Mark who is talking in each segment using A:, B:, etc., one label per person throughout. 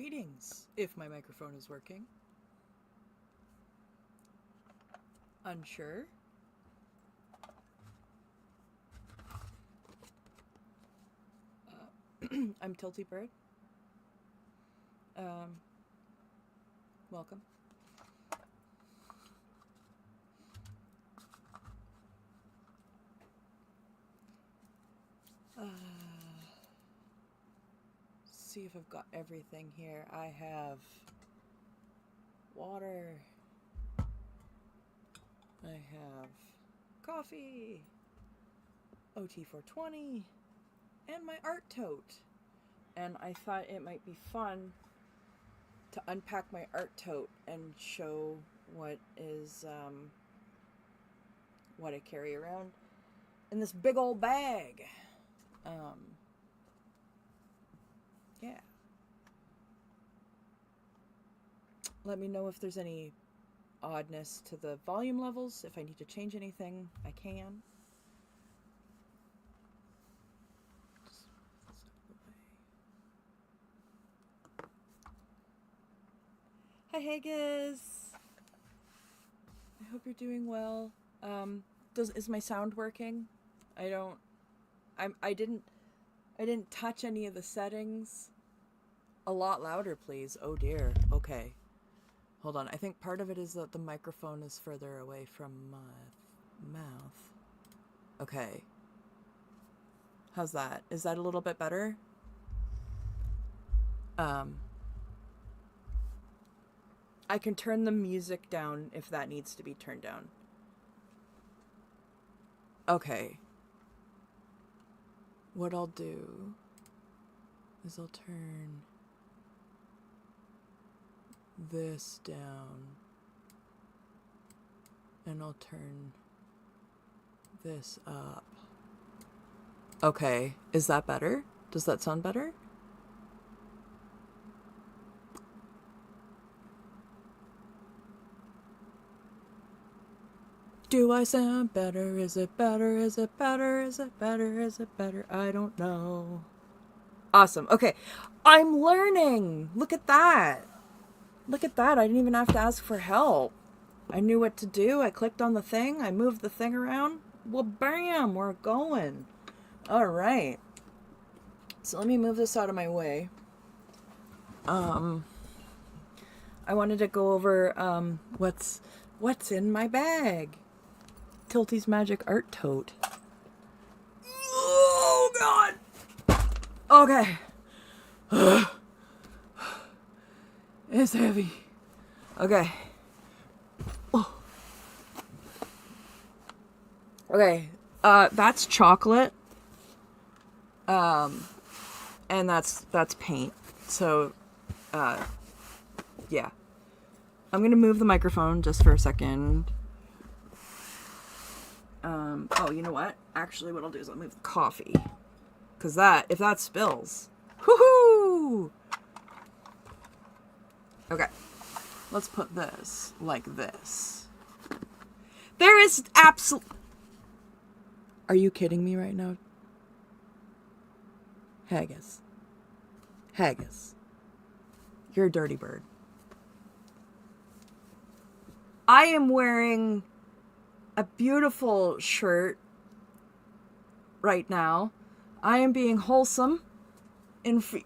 A: Greetings, if my microphone is working. Unsure. I'm Tilty Bird. Welcome. See if I've got everything here. I have water. I have coffee, OT420, and my art tote. And I thought it might be fun to unpack my art tote and show what is what I carry around in this big old bag. Yeah. Let me know if there's any oddness to the volume levels. If I need to change anything, I can. Hi Haggis! I hope you're doing well. Is my sound working? I didn't touch any of the settings. A lot louder, please. Oh dear. Okay. Hold on. I think part of it is that the microphone is further away from my mouth. Okay. How's that? Is that a little bit better? I can turn the music down if that needs to be turned down. Okay. What I'll do is I'll turn this down and I'll turn this up. Okay, is that better? Does that sound better? Do I sound better? Is it better? Is it better? Is it better? Is it better? I don't know. Awesome. Okay. I'm learning. Look at that. Look at that. I didn't even have to ask for help. I knew what to do. I clicked on the thing. I moved the thing around. Well, bam, we're going. All right. So let me move this out of my way. I wanted to go over what's in my bag. Tilty's Magic Art Tote. Oh, God. Okay. It's heavy. Okay. Oh. Okay. That's chocolate. And that's paint. So, yeah. I'm going to move the microphone just for a second. Oh, you know what? Actually, what I'll do is I'll move the coffee. Because if that spills. Woohoo! Okay. Let's put this like this. There is Are you kidding me right now? Haggis. Haggis. You're a dirty bird. I am wearing a beautiful shirt right now. I am being wholesome.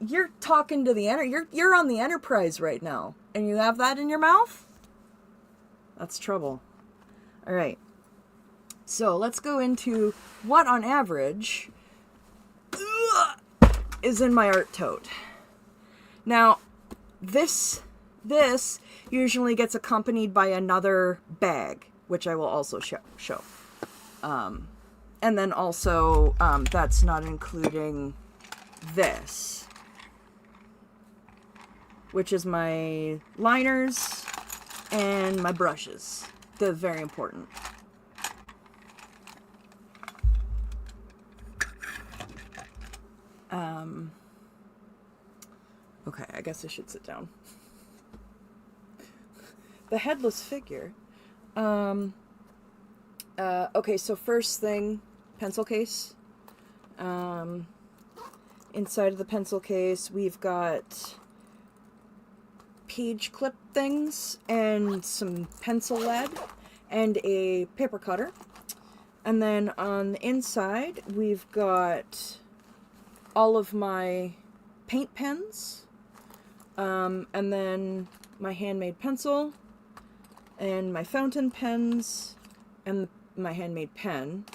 A: You're talking to the you're on the Enterprise right now, and you have that in your mouth? That's trouble. All right. So let's go into what, on average, is in my art tote. Now, this usually gets accompanied by another bag, which I will also show. And then also, that's not including this, which is my liners and my brushes. They're very important. Okay, I guess I should sit down. The headless figure. Okay, so first thing, pencil case. Inside of the pencil case, we've got page clip things and some pencil lead and a paper cutter. And then on the inside, we've got all of my paint pens, and then my handmade pencil, and my fountain pens, and my handmade pen,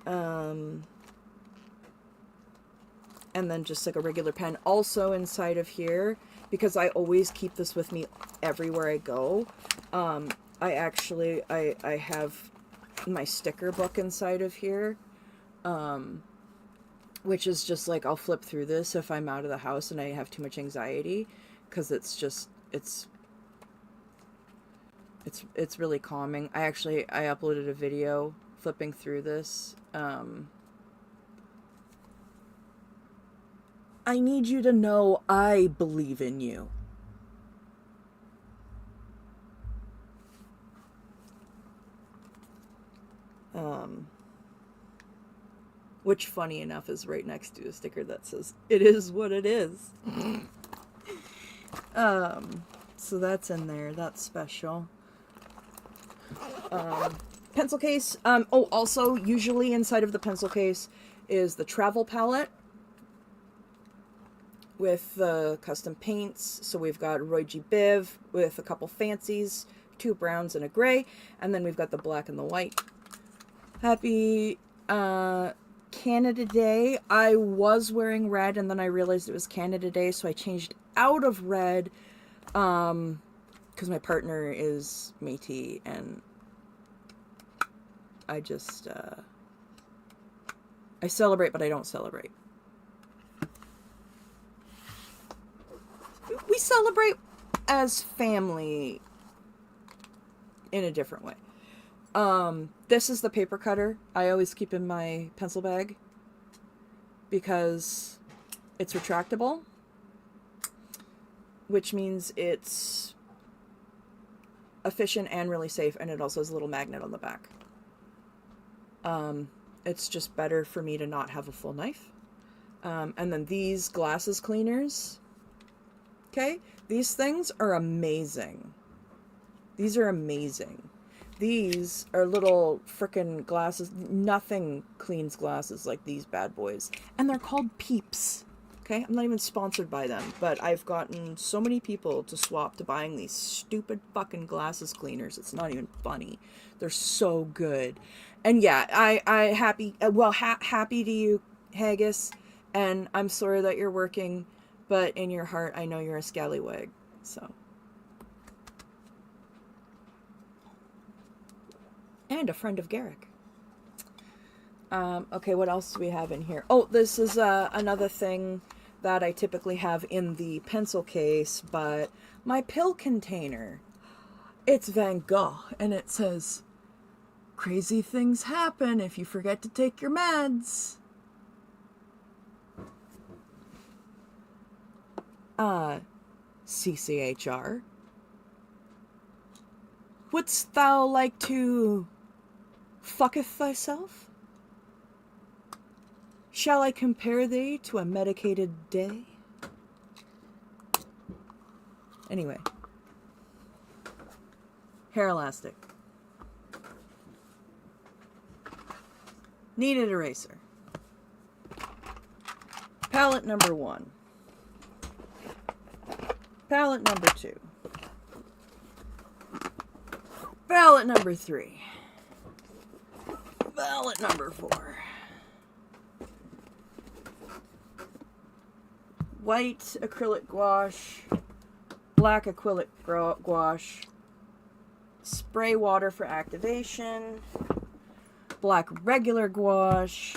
A: and then just like a regular pen. Also inside of here, because I always keep this with me everywhere I go, I have my sticker book inside of here, which is just like, I'll flip through this if I'm out of the house and I have too much anxiety, because it's really calming. I uploaded a video flipping through this. I need you to know I believe in you. Which, funny enough, is right next to a sticker that says, "It is what it is." So that's in there. That's special. Pencil case. Oh, also, usually inside of the pencil case is the travel palette with the custom paints. So we've got Roy G. Biv with a couple fancies, 2 browns and a gray, and then we've got the black and the white. Happy Canada Day. I was wearing red and then I realized it was Canada Day, so I changed out of red because my partner is Métis and I just I celebrate but I don't celebrate. We celebrate as family in a different way. This is the paper cutter I always keep in my pencil bag because it's retractable, which means it's efficient and really safe, and it also has a little magnet on the back. It's just better for me to not have a full knife. And then these glasses cleaners, okay? These things are amazing. These are amazing. These are little frickin' glasses. Nothing cleans glasses like these bad boys. And they're called Peeps. Okay? I'm not even sponsored by them. But I've gotten so many people to swap to buying these stupid fucking glasses cleaners. It's not even funny. They're so good. And yeah, happy to you, Haggis. And I'm sorry that you're working. But in your heart, I know you're a scallywag. So... and a friend of Garrick. Okay, what else do we have in here? Oh, this is another thing that I typically have in the pencil case, but my pill container. It's Van Gogh, and it says, "Crazy things happen if you forget to take your meds." CCHR. Wouldst thou like to fucketh thyself? Shall I compare thee to a medicated day? Anyway. Hair elastic. Kneaded eraser. Palette number 1. Palette number 2. Palette number 3. Palette number 4. White acrylic gouache. Black acrylic gouache. Spray water for activation. Black regular gouache.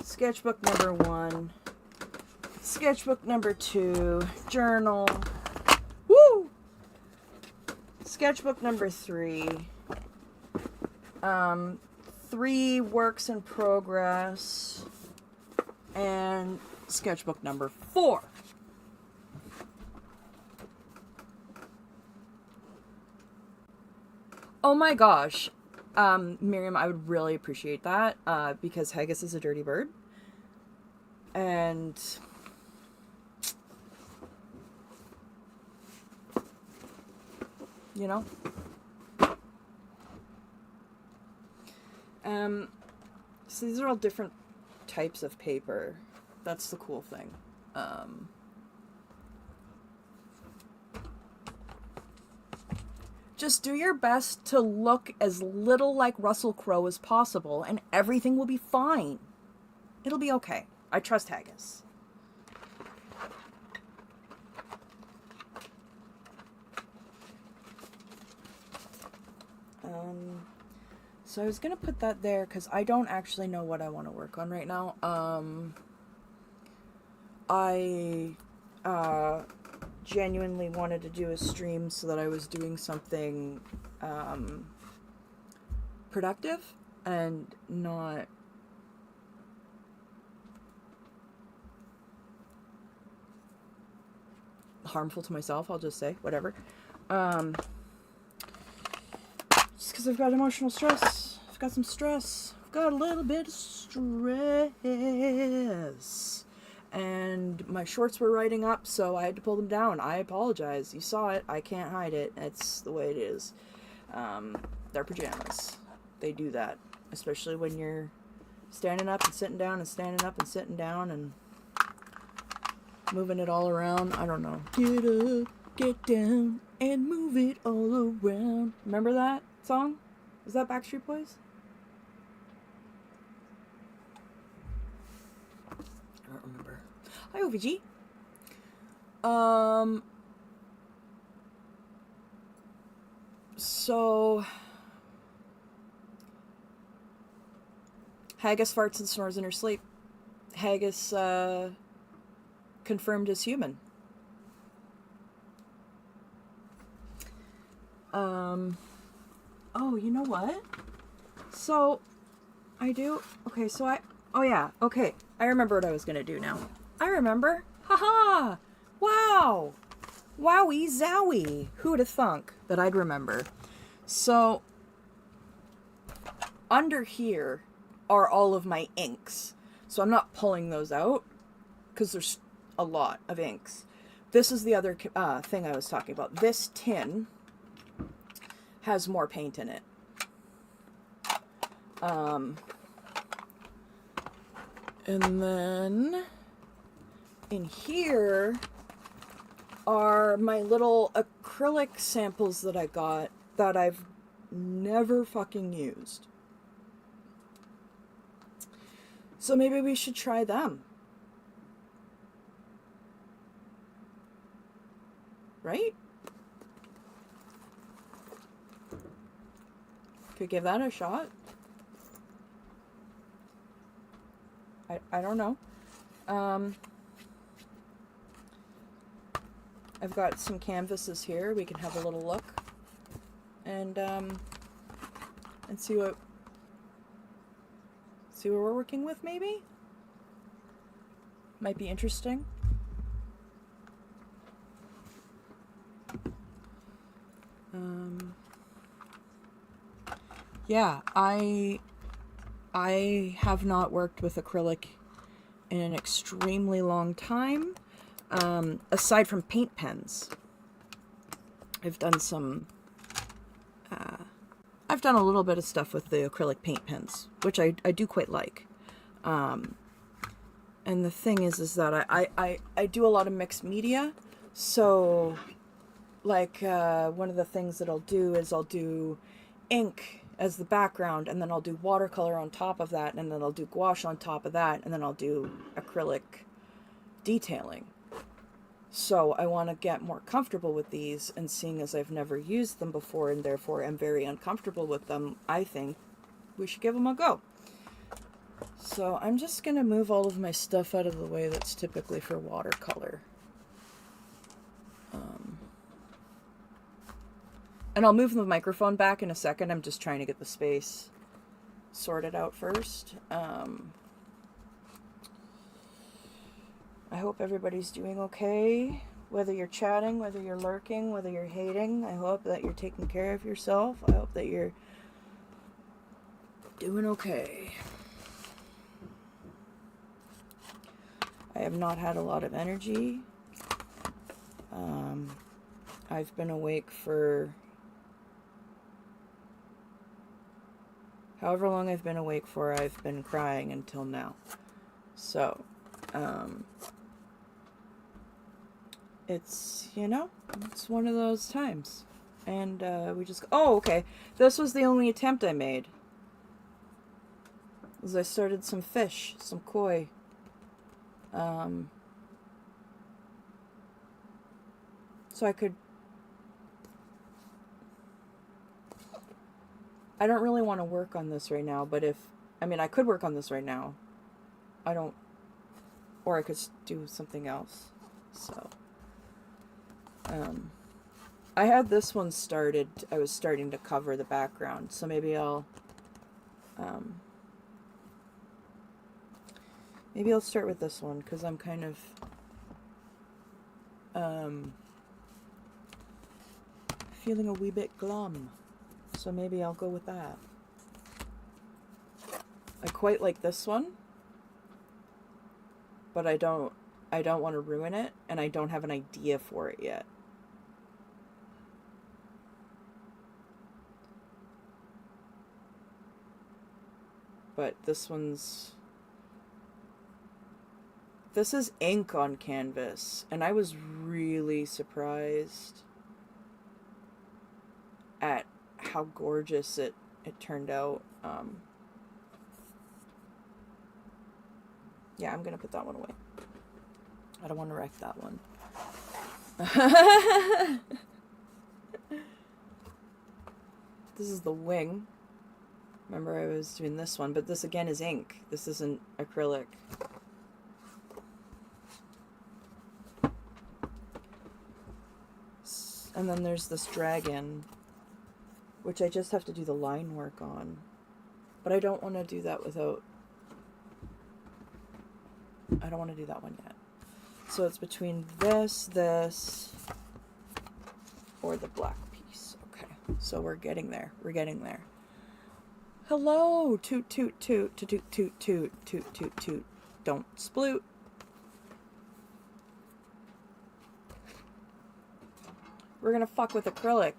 A: Sketchbook number 1. Sketchbook number 2. Journal. Woo! Sketchbook number 3. 3 works in progress. And sketchbook number 4. Oh my gosh. Miriam, I would really appreciate that, because Haggis is a dirty bird. And you know? So these are all different types of paper. That's the cool thing. Just do your best to look as little like Russell Crowe as possible, and everything will be fine. It'll be okay. I trust Haggis. So I was going to put that there because I don't actually know what I want to work on right now. I genuinely wanted to do a stream so that I was doing something productive and not harmful to myself, I'll just say, whatever. Just because I've got emotional stress. I've got some stress. I've got a little bit of stress. And my shorts were riding up, so I had to pull them down. I apologize. You saw it. I can't hide it. It's the way it is. They're pajamas. They do that. Especially when you're standing up and sitting down and standing up and sitting down and moving it all around. I don't know. Get up, get down, and move it all around. Remember that song? Was that Backstreet Boys? I don't remember. Hi, OVG. So Haggis farts and snores in her sleep. Haggis confirmed as human. Oh, you know what? So I do. Okay, so oh yeah. Okay, I remember what I was gonna do now. I remember. Haha! Wow! Wowie zowie! Who would have thunk that I'd remember? So under here are all of my inks. So I'm not pulling those out because there's a lot of inks. This is the other thing I was talking about. This tin has more paint in it. And then in here are my little acrylic samples that I got that I've never fucking used. So maybe we should try them. Right? Could give that a shot. I don't know. I've got some canvases here. We can have a little look and see what we're working with. Maybe might be interesting. Yeah, I have not worked with acrylic in an extremely long time, aside from paint pens. I've done a little bit of stuff with the acrylic paint pens, which I do quite like. And the thing is that I do a lot of mixed media, so like one of the things that I'll do is I'll do ink as the background, and then I'll do watercolor on top of that, and then I'll do gouache on top of that, and then I'll do acrylic detailing. So I want to get more comfortable with these, and seeing as I've never used them before and therefore am very uncomfortable with them, I think we should give them a go. So I'm just going to move all of my stuff out of the way that's typically for watercolor. And I'll move the microphone back in a second. I'm just trying to get the space sorted out first. I hope everybody's doing okay. Whether you're chatting, whether you're lurking, whether you're hating, I hope that you're taking care of yourself. I hope that you're doing okay. I have not had a lot of energy. I've been awake for However long I've been awake for, I've been crying until now. So, it's, you know, it's one of those times. And we just... Oh, okay. This was the only attempt I made. As I started some fish, some koi. So I could... I don't really want to work on this right now, but if... I mean, I could work on this right now. I don't... Or I could do something else. So... I had this one started. I was starting to cover the background, so maybe I'll start with this one, because I'm kind of feeling a wee bit glum, so maybe I'll go with that. I quite like this one, but I don't want to ruin it, and I don't have an idea for it yet. But this is ink on canvas, and I was really surprised at how gorgeous it turned out. Yeah, I'm gonna put that one away. I don't want to wreck that one. This is the wing. Remember, I was doing this one, but this again is ink. This isn't acrylic. And then there's this dragon, which I just have to do the line work on. But I don't want to do that without... I don't want to do that one yet. So it's between this, or the black piece. Okay, so we're getting there. We're getting there. Hello! Toot, toot, toot, toot, toot, toot, toot, toot, toot, toot. Don't sploot. We're gonna fuck with acrylic.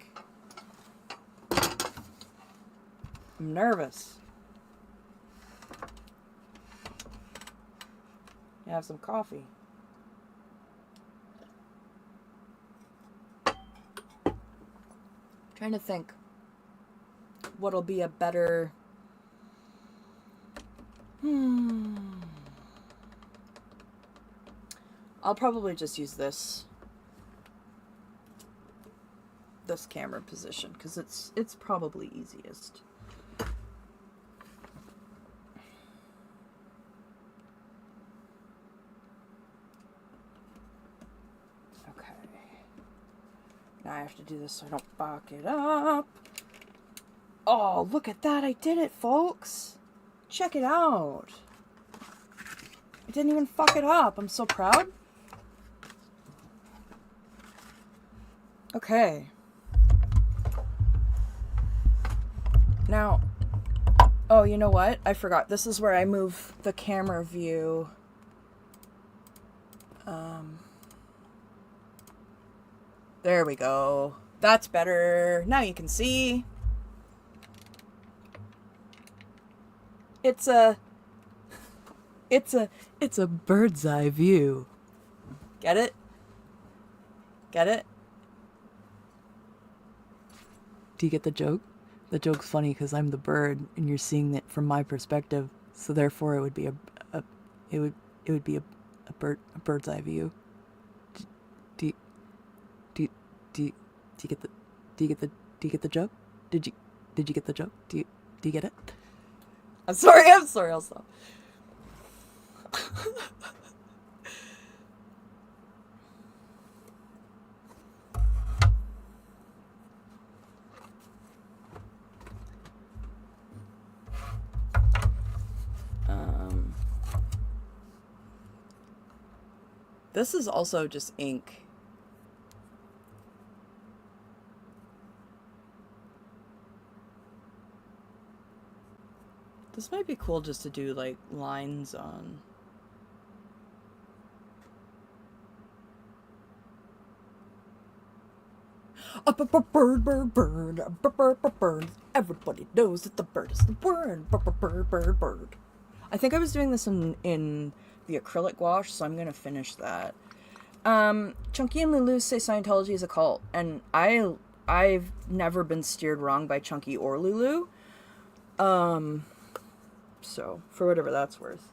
A: I'm nervous. Have some coffee. Trying to think what'll be a better... I'll probably just use this camera position, because it's probably easiest. Okay. Now I have to do this so I don't fuck it up. Oh, look at that. I did it, folks. Check it out. I didn't even fuck it up. I'm so proud. Okay. Now, oh, you know what? I forgot. This is where I move the camera view. There we go. That's better. Now you can see. It's a bird's eye view. Get it? Get it? Do you get the joke? The joke's funny because I'm the bird and you're seeing it from my perspective, so therefore it would be a bird's eye view. Do you get the joke? Did you get the joke? Do you get it? I'm sorry, I'll stop. This is also just ink. This might be cool just to do like lines on. A bird, bird, bird, a bird, bird. Everybody knows that the bird is the word. Bird, bird, bird. I think I was doing this in the acrylic gouache, so I'm gonna finish that. Chunky and Lulu say Scientology is a cult, and I've never been steered wrong by Chunky or Lulu. So for whatever that's worth.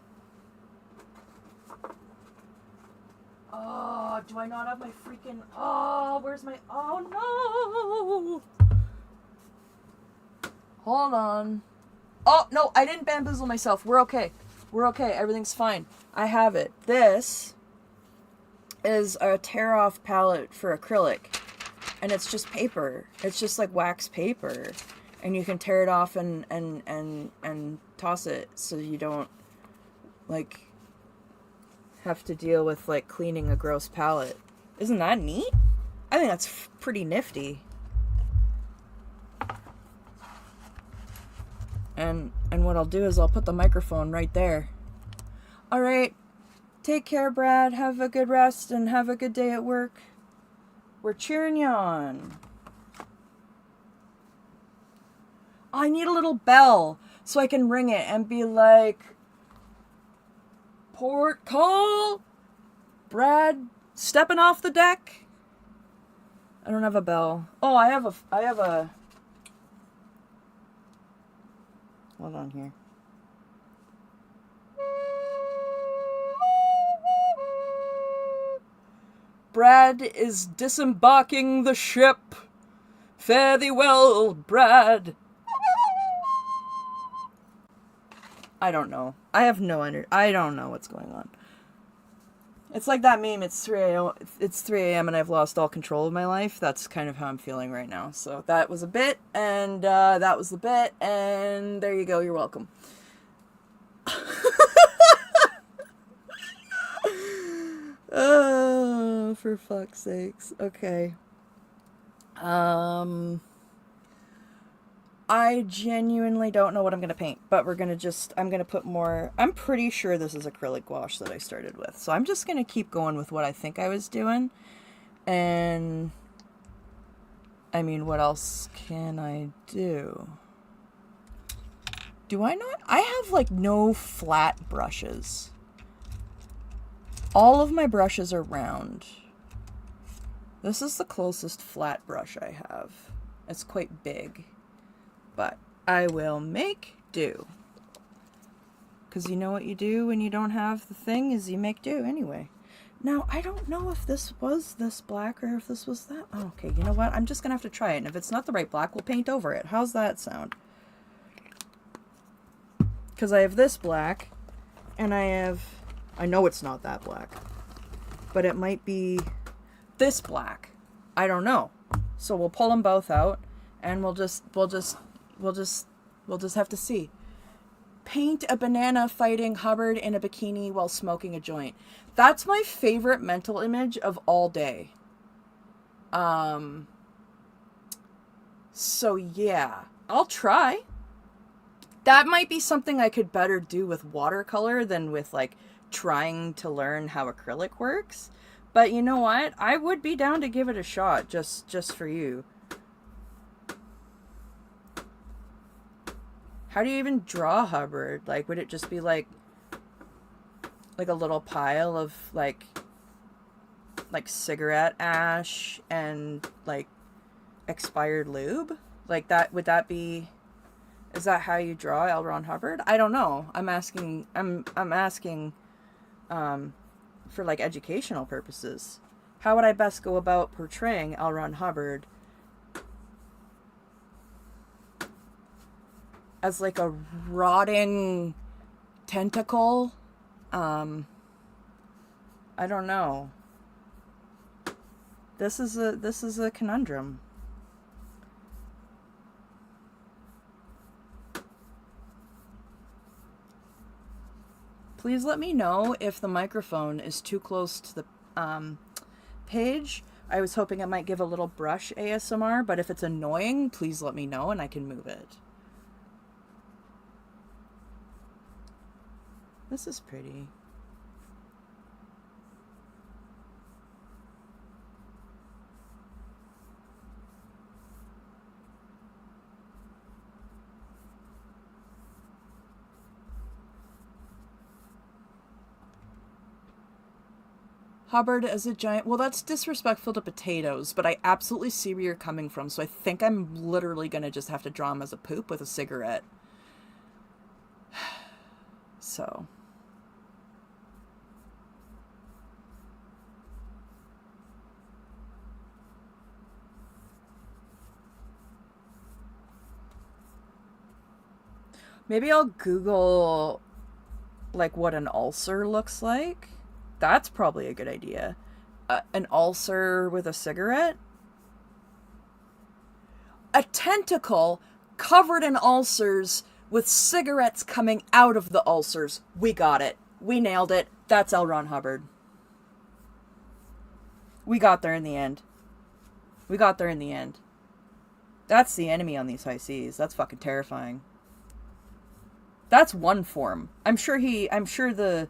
A: Oh, do I not have my freaking... Oh, where's my... Oh, no! Hold on. Oh, no, I didn't bamboozle myself. We're okay. We're okay. Everything's fine. I have it. This is a tear-off palette for acrylic. And it's just paper. It's just like wax paper. And you can tear it off and toss it so you don't, like... have to deal with like cleaning a gross palette. Isn't that neat? I think that's pretty nifty. And what I'll do is I'll put the microphone right there. All right. Take care, Brad. Have a good rest and have a good day at work. We're cheering you on. I need a little bell so I can ring it and be like, port call, Brad stepping off the deck. I don't have a bell. Oh, I have a. Hold on here. Brad is disembarking the ship. Fare thee well, Brad. I don't know. I have no energy. I don't know what's going on. It's like that meme, it's 3 a.m. and I've lost all control of my life. That's kind of how I'm feeling right now. So that was a bit, and that was the bit, and there you go. You're welcome. Oh, for fuck's sakes. Okay. I genuinely don't know what I'm going to paint, but I'm going to put more, I'm pretty sure this is acrylic gouache that I started with. So I'm just going to keep going with what I think I was doing. And, I mean, what else can I do? Do I not? I have, like, no flat brushes. All of my brushes are round. This is the closest flat brush I have. It's quite big. But I will make do. Because you know what you do when you don't have the thing is you make do anyway. Now, I don't know if this was this black or if this was that. Oh, okay, you know what? I'm just going to have to try it. And if it's not the right black, we'll paint over it. How's that sound? Because I have this black and I know it's not that black. But it might be this black. I don't know. So we'll pull them both out and we'll just have to see. Paint a banana fighting Hubbard in a bikini while smoking a joint. That's my favorite mental image of all day. So yeah, I'll try. That might be something I could better do with watercolor than with like trying to learn how acrylic works. But you know what? I would be down to give it a shot just for you. How do you even draw Hubbard? Like, would it just be like a little pile of like cigarette ash and like expired lube? Like that, would that be, is that how you draw Elron Hubard? I don't know. I'm asking for like educational purposes. How would I best go about portraying Elron Hubard as like a rotting tentacle? I don't know. This is a conundrum. Please let me know if the microphone is too close to the page. I was hoping it might give a little brush ASMR, but if it's annoying, please let me know and I can move it. This is pretty. Hubbard as a giant... Well, that's disrespectful to potatoes, but I absolutely see where you're coming from, so I think I'm literally going to just have to draw him as a poop with a cigarette. So... maybe I'll Google, like, what an ulcer looks like. That's probably a good idea. An ulcer with a cigarette? A tentacle covered in ulcers with cigarettes coming out of the ulcers. We got it. We nailed it. That's Elron Hubard. We got there in the end. We got there in the end. That's the enemy on these high seas. That's fucking terrifying. That's one form. I'm sure the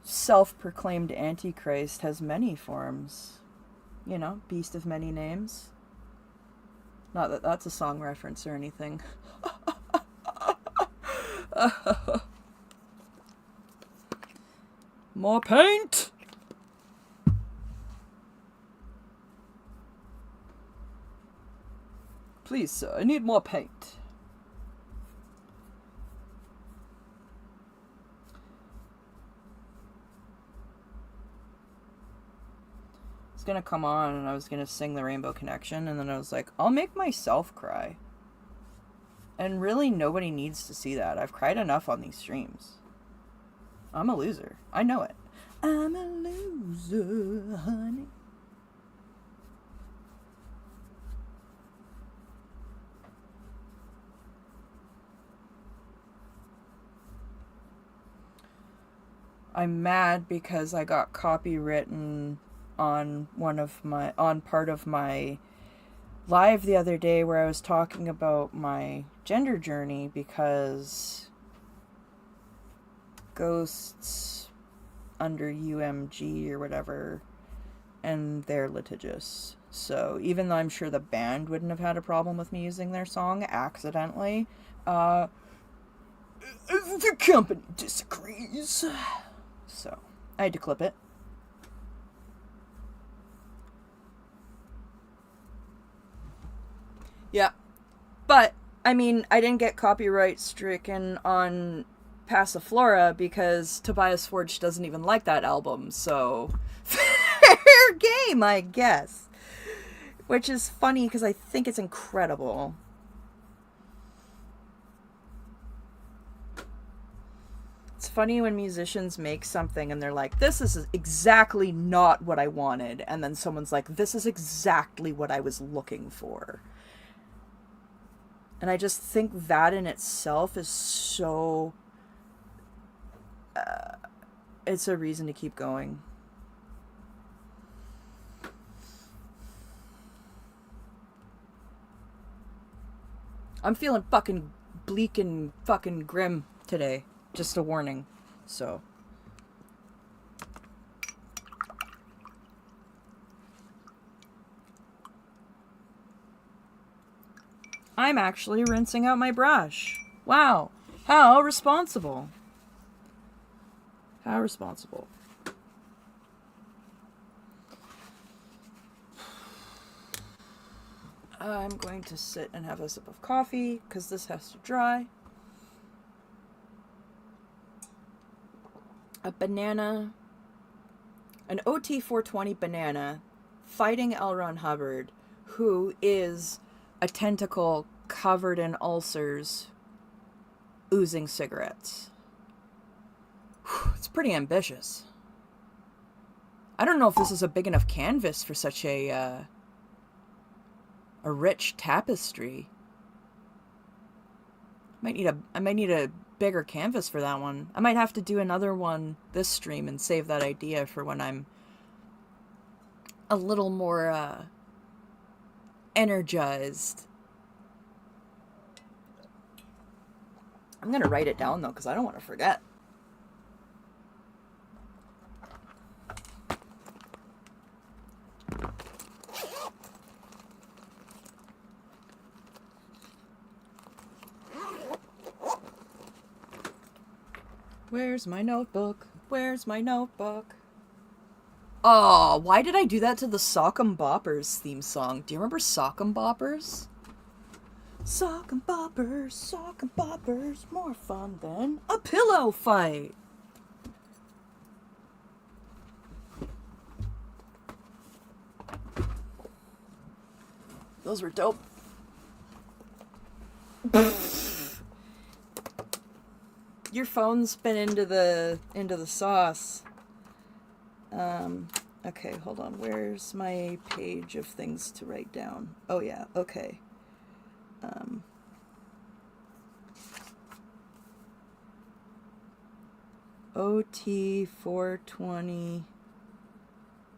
A: self-proclaimed Antichrist has many forms. You know, beast of many names. Not that that's a song reference or anything. More paint! Please, sir, I need more paint. Gonna come on and I was gonna sing the Rainbow Connection, and then I was like, I'll make myself cry. And really nobody needs to see that. I've cried enough on these streams. I'm a loser. I know it. I'm a loser, honey. I'm mad because I got copywritten on part of my live the other day where I was talking about my gender journey, because ghosts under UMG or whatever, and they're litigious. So even though I'm sure the band wouldn't have had a problem with me using their song accidentally, the company disagrees. So I had to clip it. Yeah. But, I mean, I didn't get copyright stricken on Passiflora because Tobias Forge doesn't even like that album, so fair game, I guess. Which is funny because I think it's incredible. It's funny when musicians make something and they're like, this is exactly not what I wanted, and then someone's like, this is exactly what I was looking for. And I just think that in itself is so... it's a reason to keep going. I'm feeling fucking bleak and fucking grim today. Just a warning. So... I'm actually rinsing out my brush. Wow. How responsible. How responsible. I'm going to sit and have a sip of coffee because this has to dry. A banana. An OT420 banana fighting Elron Hubard, who is a tentacle covered in ulcers, oozing cigarettes. It's pretty ambitious. I don't know if this is a big enough canvas for such a rich tapestry. I might need a bigger canvas for that one. I might have to do another one this stream and save that idea for when I'm a little more energized. I'm gonna write it down though, because I don't want to forget. Where's my notebook? Where's my notebook? Oh, why did I do that to the Sock'em Boppers theme song? Do you remember Sock'em Boppers? Sock'em Boppers, more fun than a pillow fight. Those were dope. Your phone's been into the sauce. Okay, hold on. Where's my page of things to write down? Oh yeah, okay. OT 420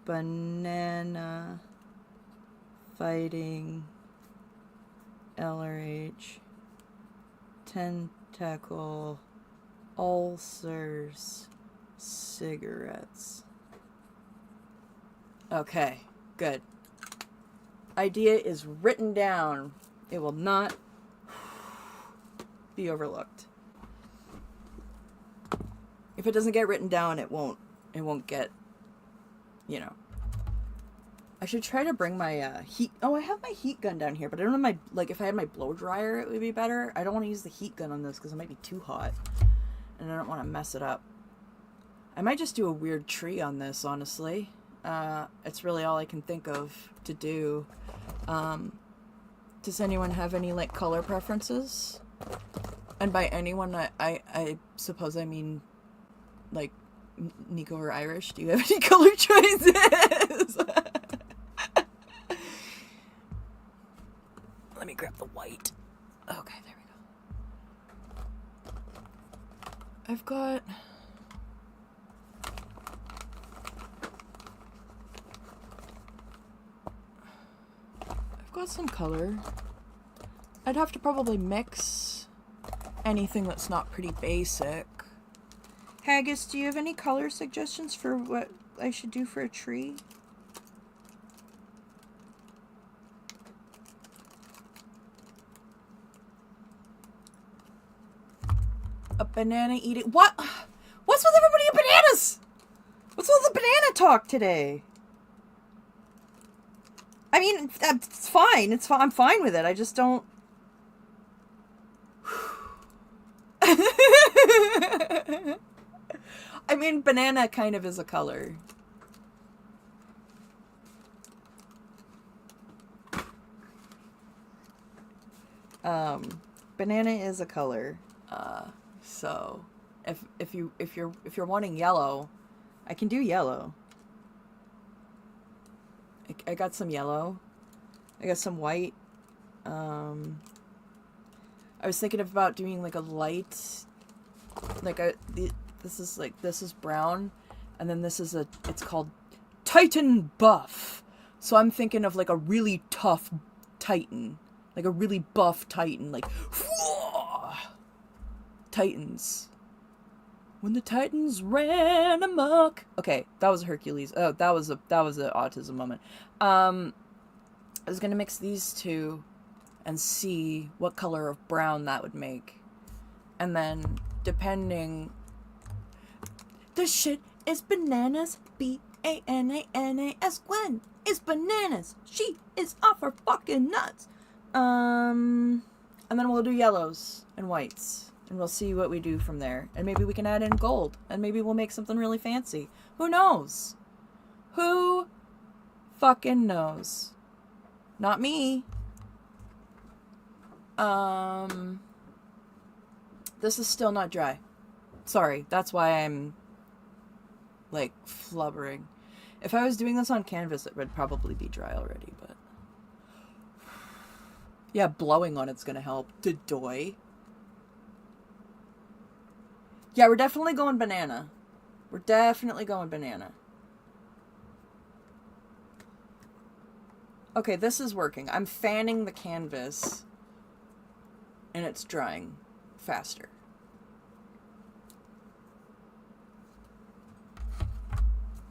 A: banana fighting LRH tentacle ulcers cigarettes. Okay, good. Idea is written down. It will not be overlooked. If it doesn't get written down, it won't get, you know. I should try to bring my heat. Oh, I have my heat gun down here, but I don't have my, like, if I had my blow dryer, it would be better. I don't want to use the heat gun on this because it might be too hot, and I don't want to mess it up. I might just do a weird tree on this, honestly. It's really all I can think of to do. Does anyone have any, like, color preferences? And by anyone, I suppose I mean, like, Nico or Irish. Do you have any color choices? Let me grab the white. Okay, there we go. I've got... some color. I'd have to probably mix anything that's not pretty basic. Haggis, do you have any color suggestions for what I should do for a tree? A banana eating... What? What's with everybody and bananas? What's with the banana talk today? I mean, it's fine. It's fine. I'm fine with it. I just don't... I mean, banana kind of is a color. Banana is a color. So if you're wanting yellow, I can do yellow. I got some yellow. I got some white. I was thinking about doing like a light, like this is brown, and then this is it's called Titan Buff. So I'm thinking of like a really tough Titan, like a really buff Titan, like Titans. When the Titans ran amok. Okay, that was Hercules. Oh, that was an autism moment. I was gonna mix these two and see what color of brown that would make. And then, depending... This shit is bananas. B-A-N-A-N-A-S. Gwen is bananas. She is off her fucking nuts. And then we'll do yellows and whites. And we'll see what we do from there. And maybe we can add in gold. And maybe we'll make something really fancy. Who knows? Who fucking knows? Not me. This is still not dry. Sorry, that's why I'm, like, flubbering. If I was doing this on canvas, it would probably be dry already, but... Yeah, blowing on it's gonna help. Doy. Yeah, we're definitely going banana. We're definitely going banana. Okay, this is working. I'm fanning the canvas, and it's drying faster.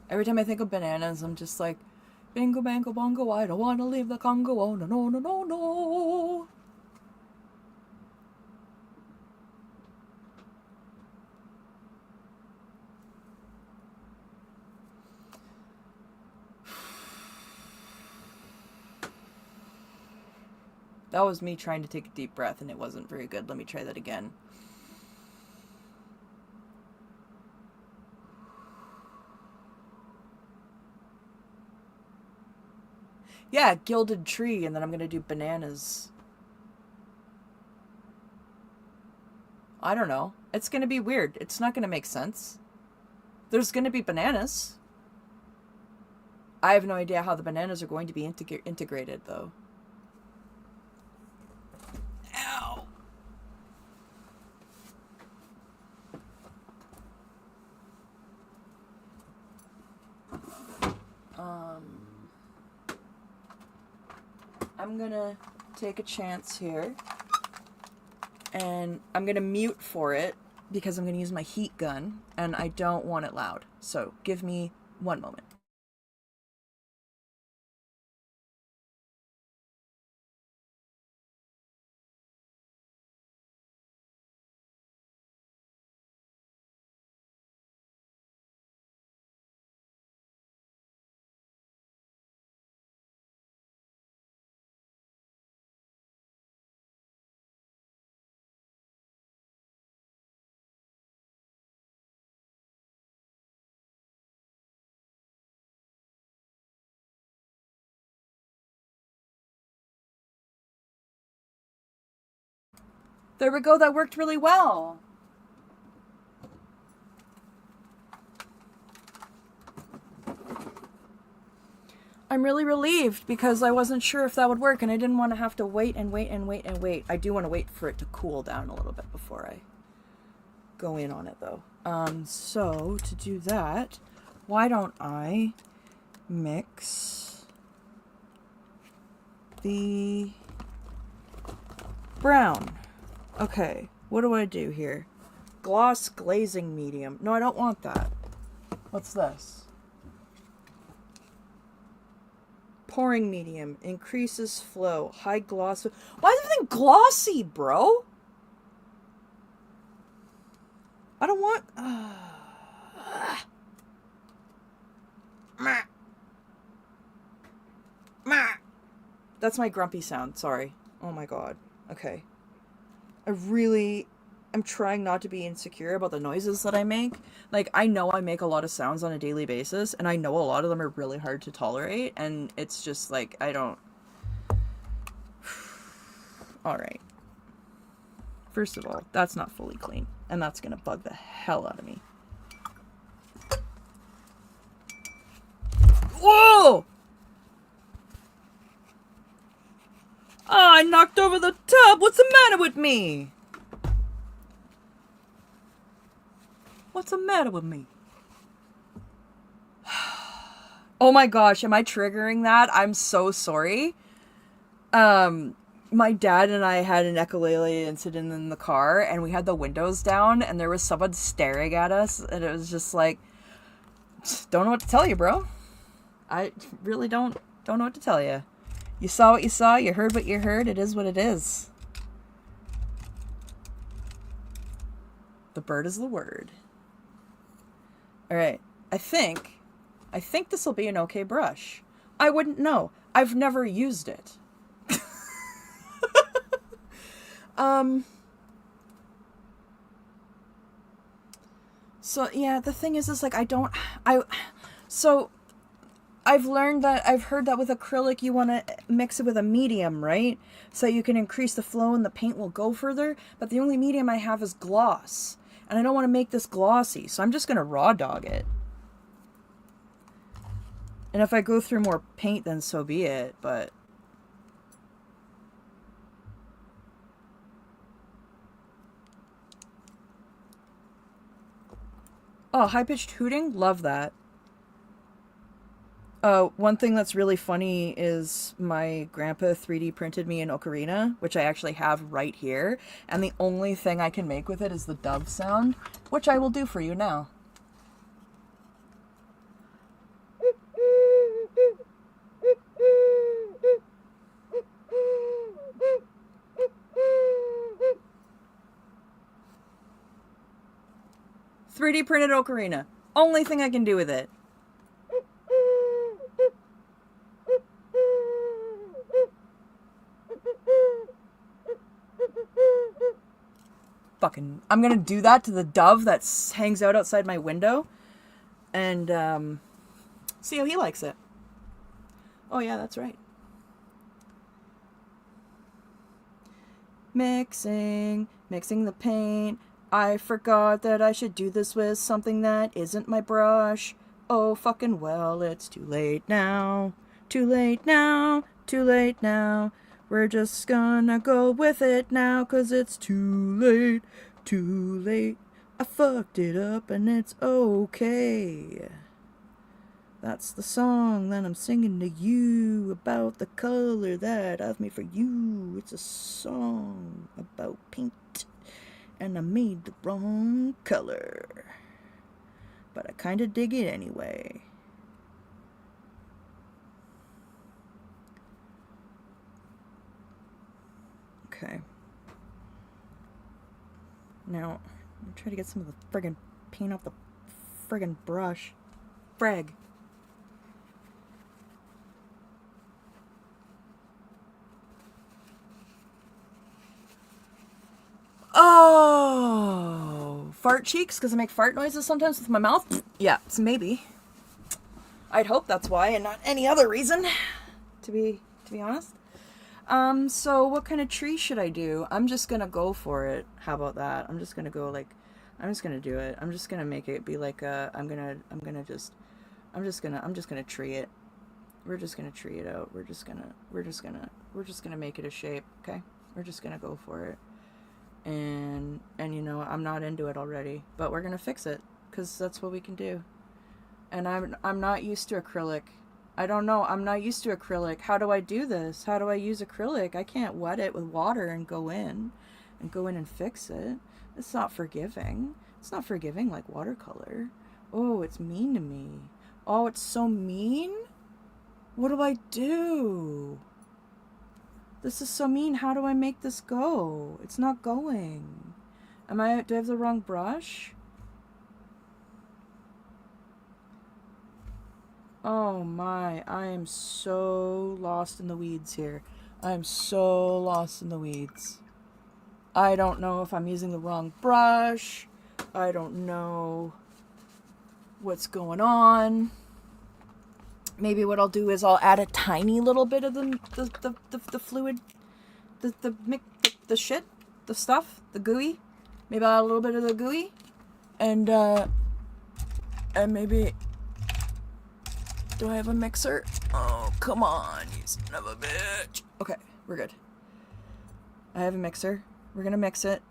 A: Every time I think of bananas, I'm just like, bingo, bango, bongo, I don't want to leave the Congo, oh, no, no, no, no, no. That was me trying to take a deep breath and it wasn't very good. Let me try that again. Yeah, gilded tree, and then I'm going to do bananas. I don't know. It's going to be weird. It's not going to make sense. There's going to be bananas. I have no idea how the bananas are going to be integrated, though. Ow! I'm gonna take a chance here. And I'm gonna mute for it because I'm gonna use my heat gun and I don't want it loud. So give me one moment. There we go, that worked really well. I'm really relieved because I wasn't sure if that would work and I didn't want to have to wait and wait and wait and wait. I do want to wait for it to cool down a little bit before I go in on it though. So to do that, why don't I mix the brown? Okay, what do I do here? Gloss glazing medium. No, I don't want that. What's this? Pouring medium. Increases flow. High gloss. Why is everything glossy, bro? I don't want... That's my grumpy sound. Sorry. Oh my god. Okay. I'm trying not to be insecure about the noises that I make. Like, I know I make a lot of sounds on a daily basis, and I know a lot of them are really hard to tolerate, and it's just like, I don't... Alright. First of all, that's not fully clean, and that's gonna bug the hell out of me. Whoa! Oh, I knocked over the tub! What's the matter with me? What's the matter with me? Oh my gosh, am I triggering that? I'm so sorry. My dad and I had an ukulele incident in the car, and we had the windows down, and there was someone staring at us, and it was just like, don't know what to tell you, bro. I really don't know what to tell you. You saw what you saw, you heard what you heard, it is what it is. The bird is the word. Alright, I think this will be an okay brush. I wouldn't know. I've never used it. So yeah, the thing is like so I've learned that, I've heard that with acrylic you want to mix it with a medium, right? So you can increase the flow and the paint will go further, but the only medium I have is gloss. And I don't want to make this glossy, so I'm just going to raw dog it. And if I go through more paint, then so be it, but... Oh, high-pitched hooting? Love that. One thing that's really funny is my grandpa 3D printed me an ocarina, which I actually have right here, and the only thing I can make with it is the dove sound, which I will do for you now. .3D printed ocarina. Only thing I can do with it. I'm gonna do that to the dove that hangs out outside my window, and see how he likes it. Oh yeah, that's right. Mixing the paint. I forgot that I should do this with something that isn't my brush. Oh fucking well, it's too late now. Too late now. Too late now. We're just gonna go with it now, 'cause it's too late. Too late. I fucked it up and it's okay. That's the song that I'm singing to you about the color that I've made for you. It's a song about paint, and I made the wrong color, but I kind of dig it anyway. Okay. Now, I'm trying to get some of the friggin' paint off the friggin' brush. Frag. Oh, fart cheeks because I make fart noises sometimes with my mouth. Yeah, it's maybe. I'd hope that's why, and not any other reason. To be honest. So what kind of tree should I do? I'm just gonna go for it. How about that? I'm just gonna go like, I'm just gonna do it. I'm just gonna make it be like a. I'm just gonna tree it. We're just gonna tree it out. We're just gonna make it a shape. Okay. We're just gonna go for it. And you know, I'm not into it already, but we're gonna fix it because that's what we can do. And I'm not used to acrylic. I don't know. I'm not used to acrylic. How do I do this? How do I use acrylic? I can't wet it with water and go in and fix it. It's not forgiving. It's not forgiving like watercolor. Oh, it's mean to me. Oh, it's so mean. What do I do? This is so mean. How do I make this go? It's not going. Do I have the wrong brush? Oh my, I am so lost in the weeds here. I am so lost in the weeds. I don't know if I'm using the wrong brush. I don't know what's going on. Maybe what I'll do is I'll add a tiny little bit of the fluid, the shit, the stuff, the gooey. Maybe I'll add a little bit of the gooey, and maybe. Do I have a mixer? Oh, come on, you son of a bitch. Okay, we're good. I have a mixer. We're gonna mix it.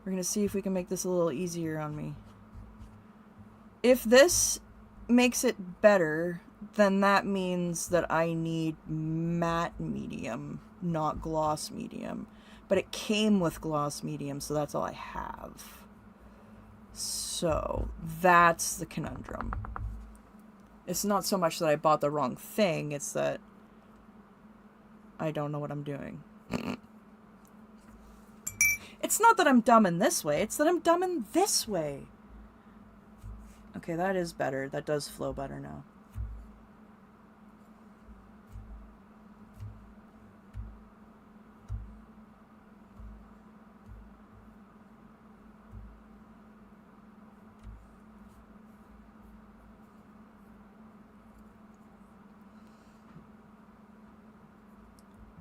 A: We're gonna see if we can make this a little easier on me. If this makes it better, then that means that I need matte medium, not gloss medium. But it came with gloss medium, so that's all I have. So that's the conundrum. It's not so much that I bought the wrong thing, it's that I don't know what I'm doing. It's not that I'm dumb in this way, it's that I'm dumb in this way. Okay, that is better. That does flow better now.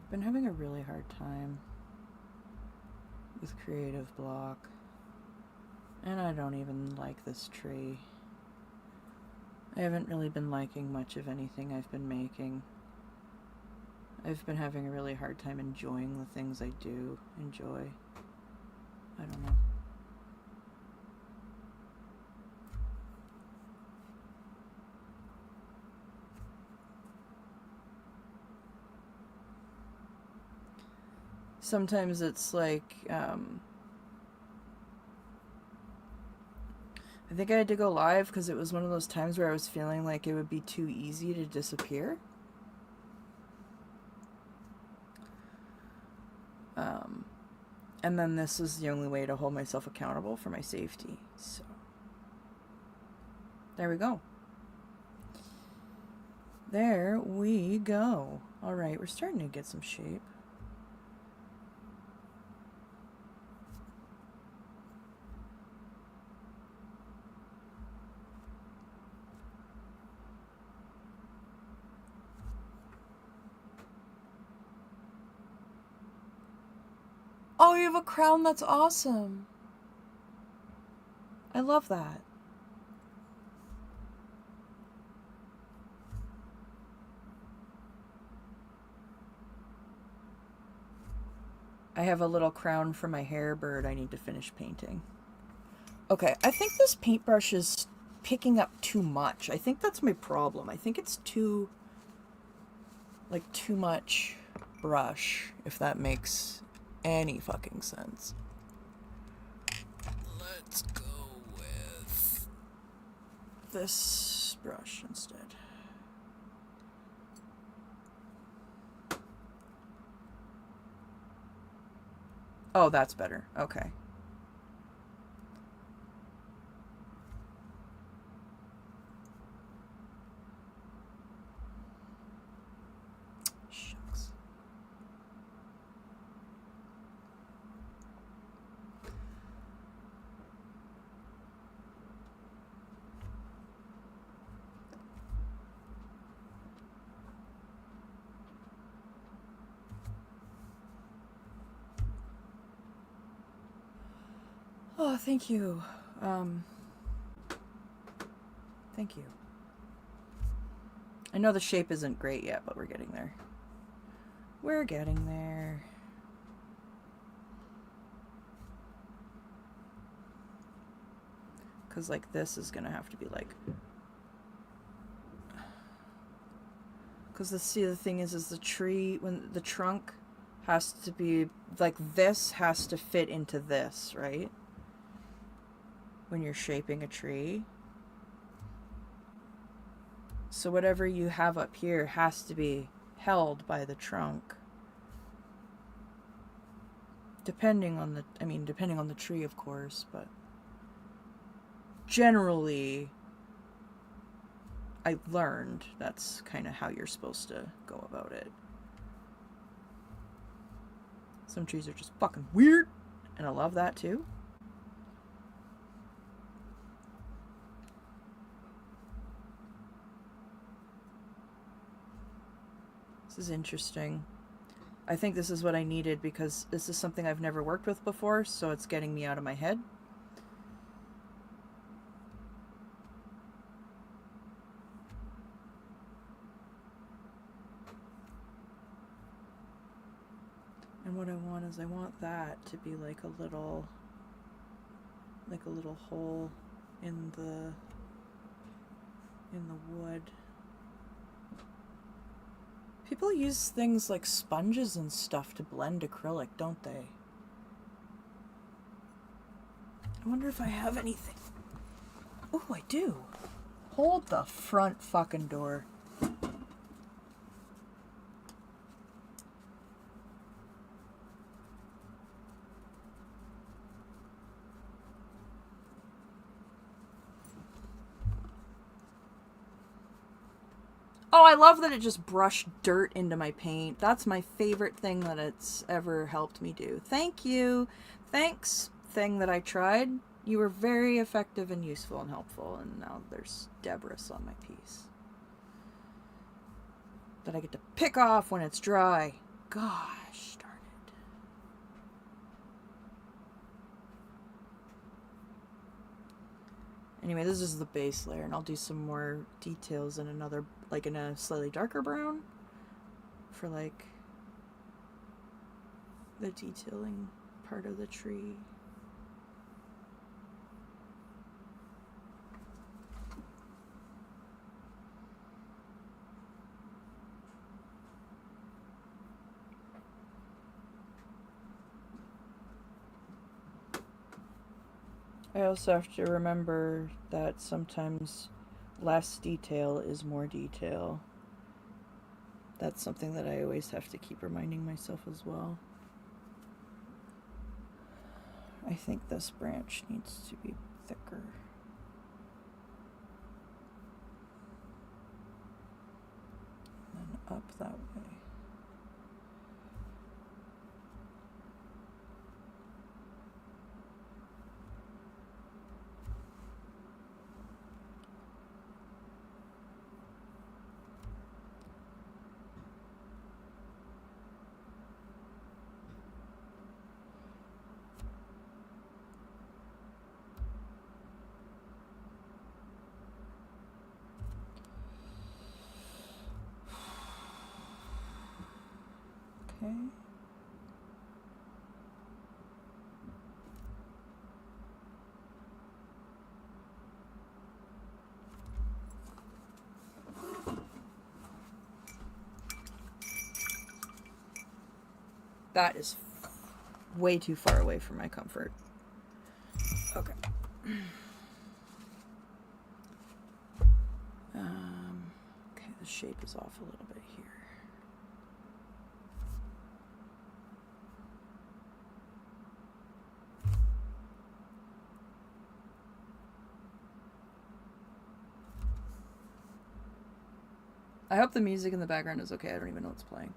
A: I've been having a really hard time with creative block. And I don't even like this tree. I haven't really been liking much of anything I've been making. I've been having a really hard time enjoying the things I do enjoy. I don't know. Sometimes it's like, I think I had to go live because it was one of those times where I was feeling like it would be too easy to disappear. And then this is the only way to hold myself accountable for my safety. So, there we go. There we go. Alright, we're starting to get some shape. Oh, you have a crown? That's awesome. I love that. I have a little crown for my hair bird I need to finish painting. Okay, I think this paintbrush is picking up too much. I think that's my problem. I think it's too much brush, if that makes any fucking sense. Let's go with this brush instead. Oh, that's better. Okay. Shucks. Oh, thank you. Thank you. I know the shape isn't great yet, but we're getting there. We're getting there. Because, like, this is going to have to be, like... Because, the thing is the tree, when the trunk has to be, like, this has to fit into this, right? When you're shaping a tree. So whatever you have up here has to be held by the trunk. Depending on the tree, of course, but generally I learned that's kind of how you're supposed to go about it. Some trees are just fucking weird, and I love that too. This is interesting. I think this is what I needed because this is something I've never worked with before, so it's getting me out of my head. And what I want is I want that to be like a little hole in the wood. People use things like sponges and stuff to blend acrylic, don't they? I wonder if I have anything. Oh, I do. Hold the front fucking door. Oh, I love that it just brushed dirt into my paint. That's my favorite thing that it's ever helped me do. Thank you. Thanks, thing that I tried. You were very effective and useful and helpful. And now there's debris on my piece that I get to pick off when it's dry. Gosh darn it. Anyway, this is the base layer, and I'll do some more details in another, like in a slightly darker brown for like the detailing part of the tree. I also have to remember that sometimes less detail is more detail. That's something that I always have to keep reminding myself as well. I think this branch needs to be thicker. And then up that way. Okay. That is way too far away from my comfort. Okay. Okay, the shape is off a little bit here. I hope the music in the background is okay. I don't even know what's playing.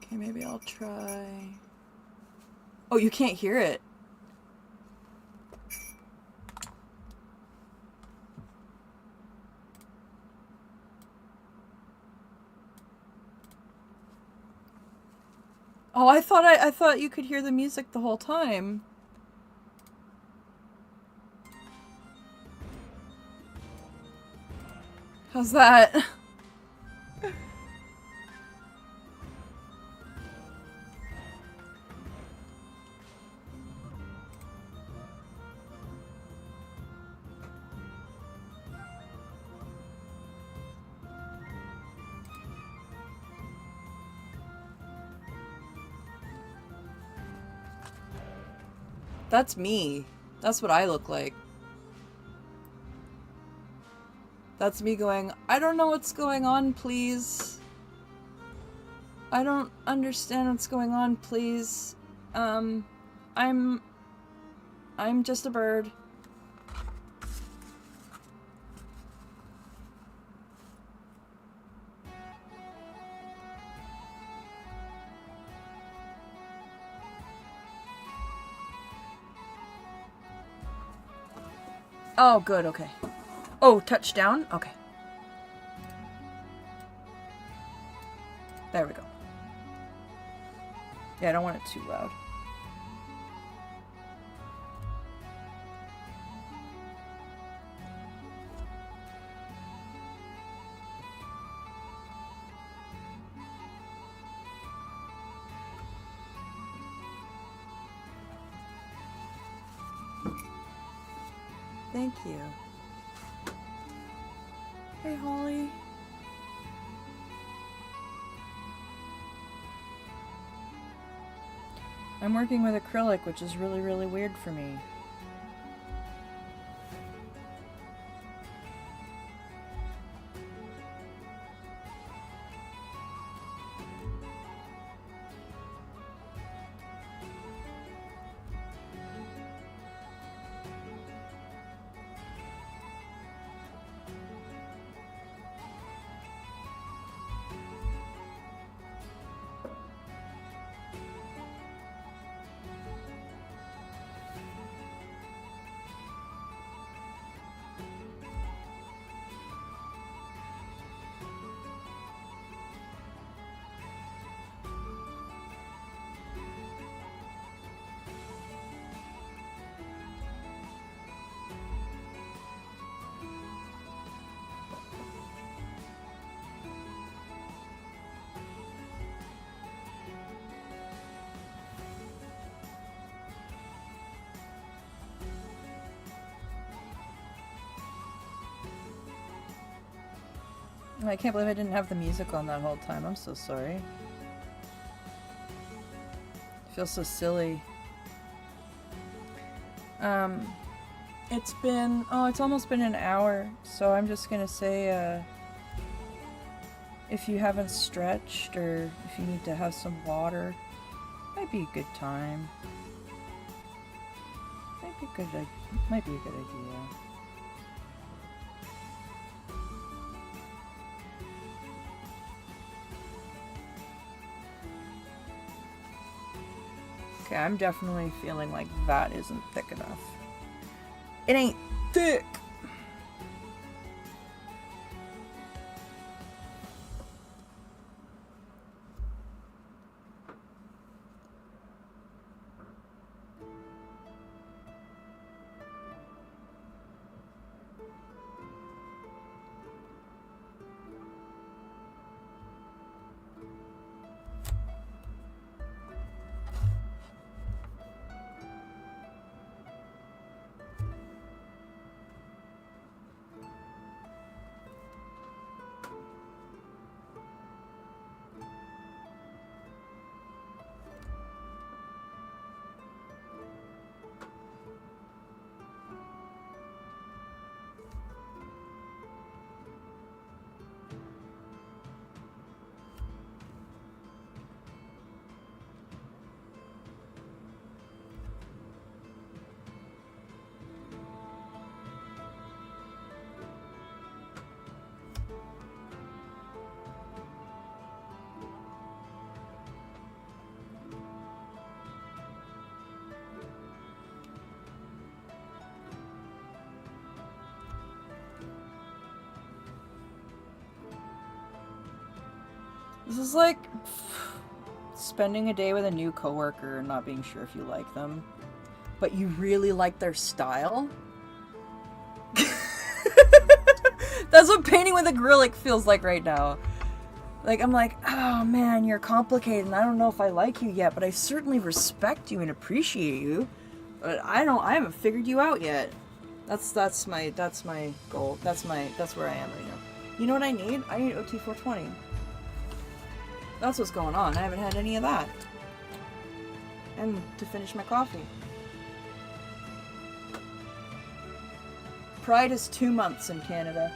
A: Okay, maybe I'll try... Oh, you can't hear it. Oh, I thought you could hear the music the whole time. How's that? That's me. That's what I look like. That's me going, I don't know what's going on, please. I don't understand what's going on, please. I'm just a bird. Oh, good, okay. Oh, touchdown? Okay. There we go. Yeah, I don't want it too loud. Thank you. Hey, Holly. I'm working with acrylic, which is really, really weird for me. I can't believe I didn't have the music on that whole time. I'm so sorry. I feel so silly. It's been, it's almost been an hour, so I'm just gonna say, if you haven't stretched or if you need to have some water, might be a good time. Might be a good idea. Okay, I'm definitely feeling like that isn't thick enough. It ain't thick! This is like spending a day with a new coworker and not being sure if you like them, but you really like their style. That's what painting with acrylic feels like right now. Like, I'm like, oh man, you're complicated and I don't know if I like you yet, but I certainly respect you and appreciate you. But I haven't figured you out yet. That's my goal. That's where I am right now. You know what I need? I need OT 420. That's what's going on. I haven't had any of that. And to finish my coffee. Pride is 2 months in Canada.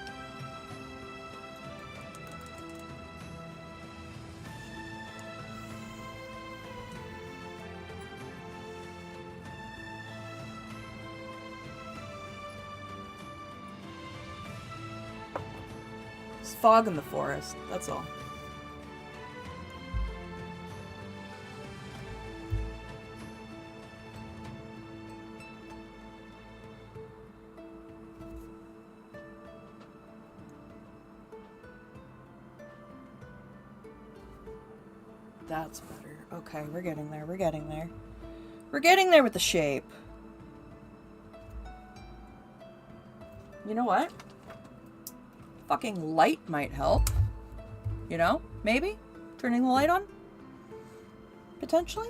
A: There's fog in the forest, that's all. That's better. Okay, we're getting there. We're getting there. We're getting there with the shape. You know what? Fucking light might help. You know? Maybe? Turning the light on? Potentially?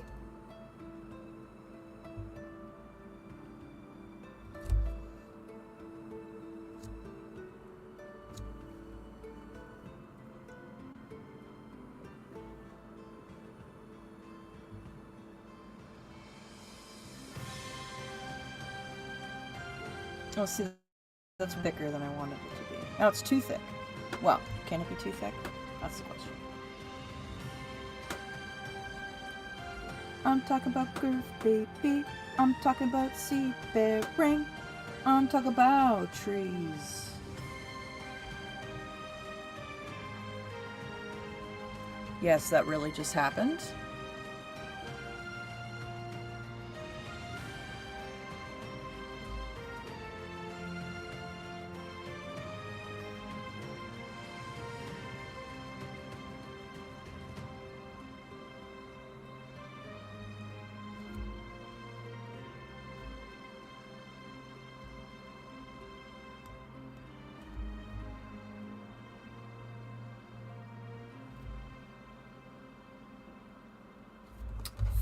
A: Oh, see, that's thicker than I wanted it to be. Now it's too thick. Well, can it be too thick? That's the question. I'm talking about girth, baby. I'm talking about seafaring. I'm talking about trees. Yes, that really just happened.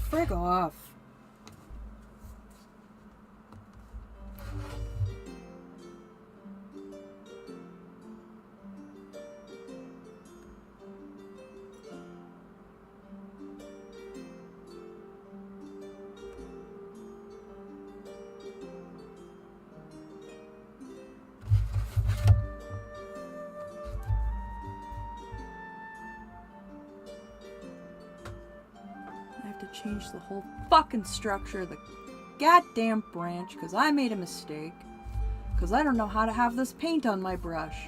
A: Frig off. Change the whole fucking structure of the goddamn branch because I made a mistake. Because I don't know how to have this paint on my brush.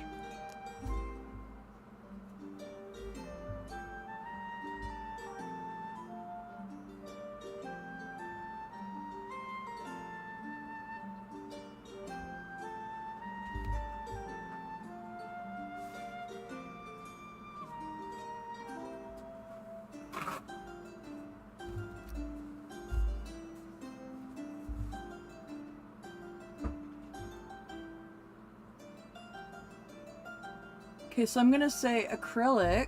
A: Okay, so I'm gonna say acrylic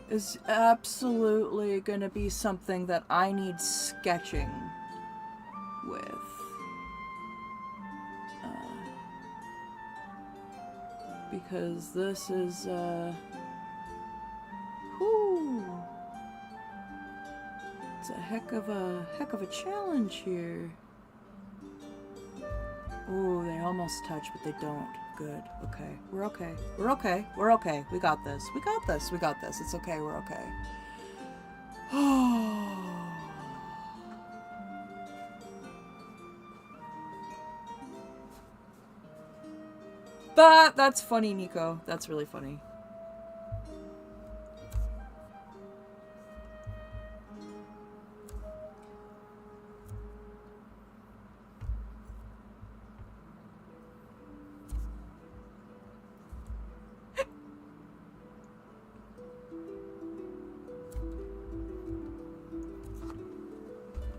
A: is absolutely gonna be something that I need sketching with. Because this is, whew, it's a heck of a challenge here. Ooh, they almost touch, but they don't. Good. Okay. We're okay. We're okay. We're okay. We got this. We got this. We got this. It's okay. We're okay. That's funny, Nico. That's really funny.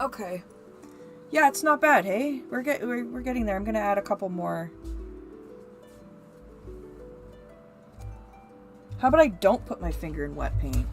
A: Okay. Yeah, it's not bad, hey? We're getting there. I'm gonna add a couple more. How about I don't put my finger in wet paint?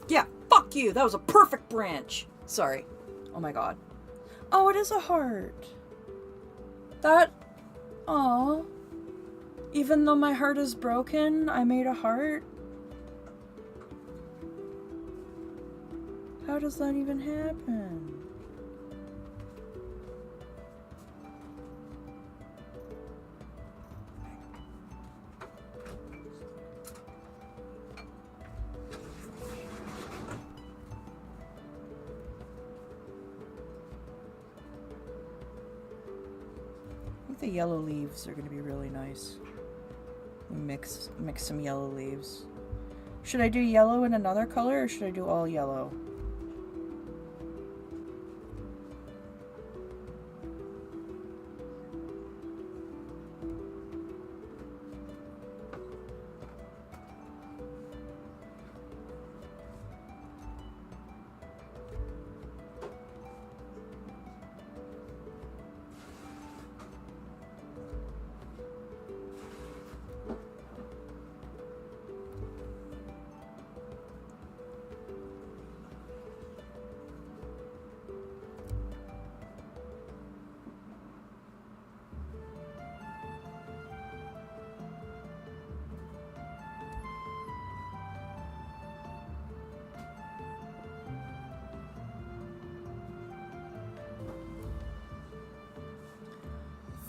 A: Yeah, fuck you. That was a perfect branch. Sorry. Oh my god. Oh, it is a heart. That... Aw. Even though my heart is broken, I made a heart? How does that even happen? The yellow leaves are going to be really nice. Mix some yellow leaves. Should I do yellow in another color or should I do all yellow?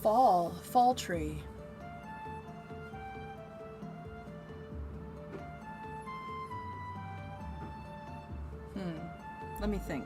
A: Fall tree. Let me think.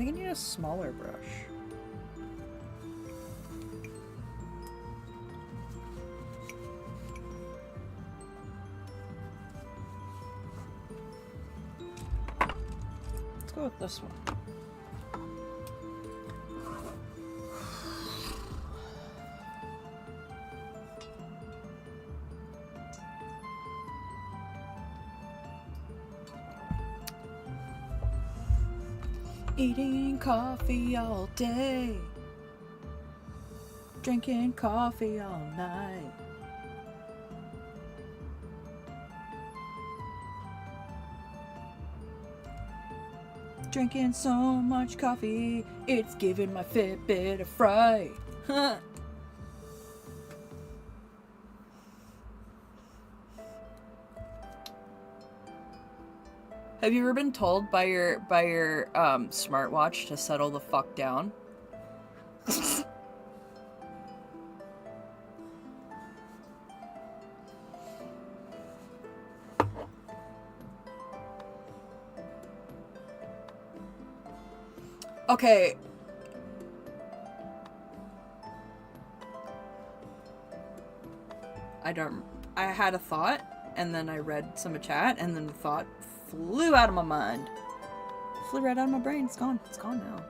A: think I need a smaller brush. Let's go with this one. Eating coffee all day, drinking coffee all night. Drinking so much coffee, it's giving my Fitbit a fright. Have you ever been told by your smartwatch to settle the fuck down? Okay. I had a thought, and then I read some chat, and then the thought flew out of my mind. Flew right out of my brain. It's gone. It's gone now.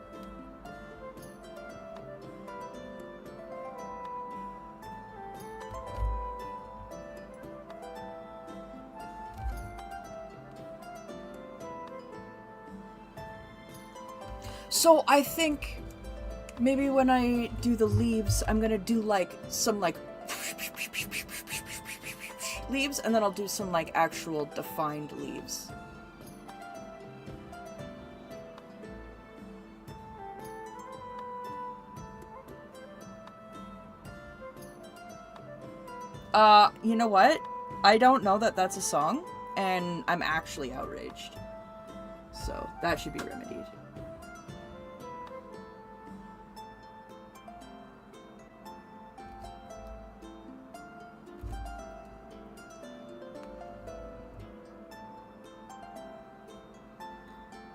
A: So I think maybe when I do the leaves, I'm gonna do like some like leaves, and then I'll do some like actual defined leaves. You know what? I don't know that that's a song, and I'm actually outraged. So that should be remedied.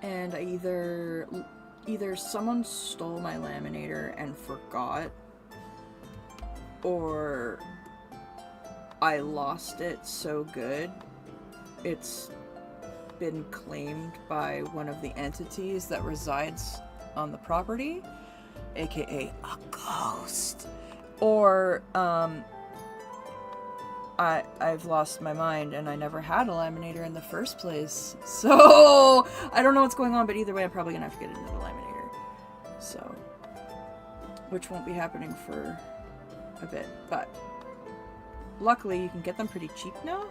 A: And I either someone stole my laminator and forgot, or I lost it so good it's been claimed by one of the entities that resides on the property, aka a ghost, or I've lost my mind and I never had a laminator in the first place. So I don't know what's going on, but either way I'm probably gonna have to get another laminator. So, which won't be happening for a bit, but luckily you can get them pretty cheap now,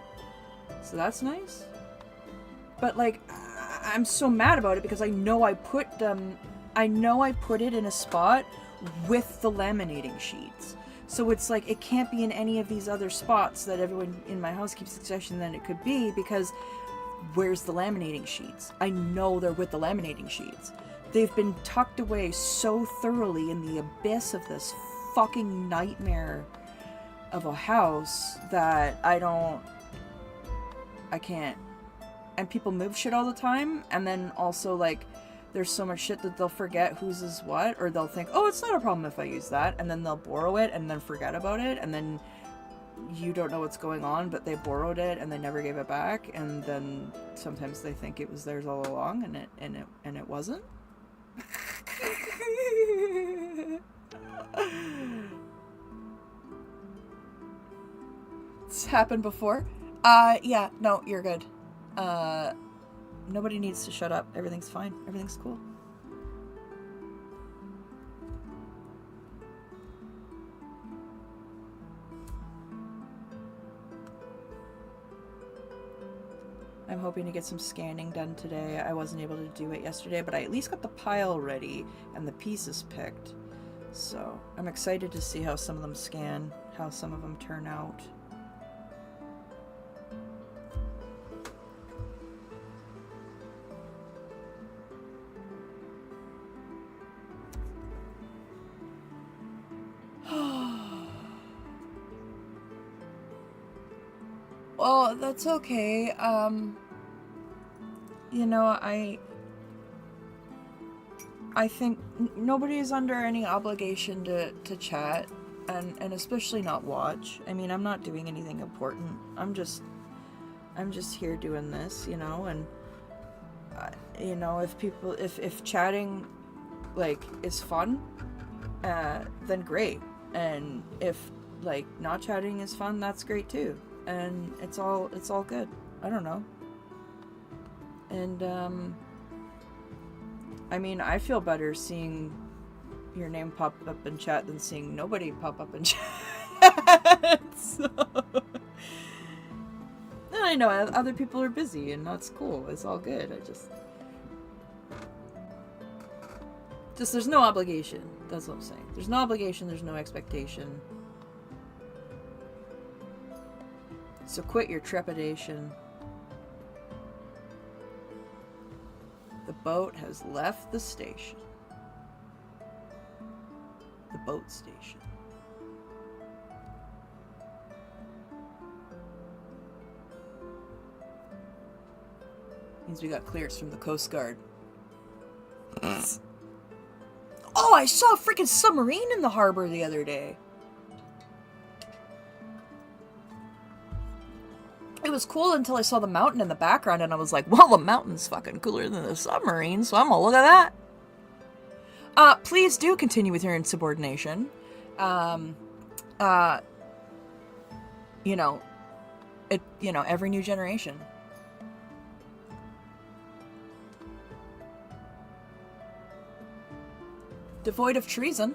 A: so that's nice. But like, I'm so mad about it because I know I put it in a spot with the laminating sheets. So it's like, it can't be in any of these other spots that everyone in my house keeps suggesting that it could be, because where's the laminating sheets? I know they're with the laminating sheets. They've been tucked away so thoroughly in the abyss of this fucking nightmare of a house that I can't. And people move shit all the time, and then also like, there's so much shit that they'll forget whose is what, or they'll think, oh, it's not a problem if I use that, and then they'll borrow it and then forget about it, and then you don't know what's going on, but they borrowed it and they never gave it back, and then sometimes they think it was theirs all along, and it wasn't. It's happened before. Yeah, no, you're good. Nobody needs to shut up. Everything's fine. Everything's cool. I'm hoping to get some scanning done today. I wasn't able to do it yesterday, but I at least got the pile ready and the pieces picked. So I'm excited to see how some of them scan, how some of them turn out. Well, that's okay. You know, I think nobody's under any obligation to chat, and especially not watch. I mean, I'm not doing anything important. I'm just here doing this, you know, and you know, if chatting like is fun, then great, and if like not chatting is fun, that's great too, and it's all good. I don't know. And I mean, I feel better seeing your name pop up in chat than seeing nobody pop up in chat. So I know other people are busy, and that's cool. It's all good. I just there's no obligation. That's what I'm saying. There's no obligation. There's no expectation. So quit your trepidation. The boat has left the station. The boat station. Means we got clearance from the Coast Guard. Oh, I saw a freaking submarine in the harbor the other day. It was cool until I saw the mountain in the background, and I was like, well, the mountain's fucking cooler than the submarine, so I'm gonna look at that. Please do continue with your insubordination. You know, every new generation. Devoid of treason.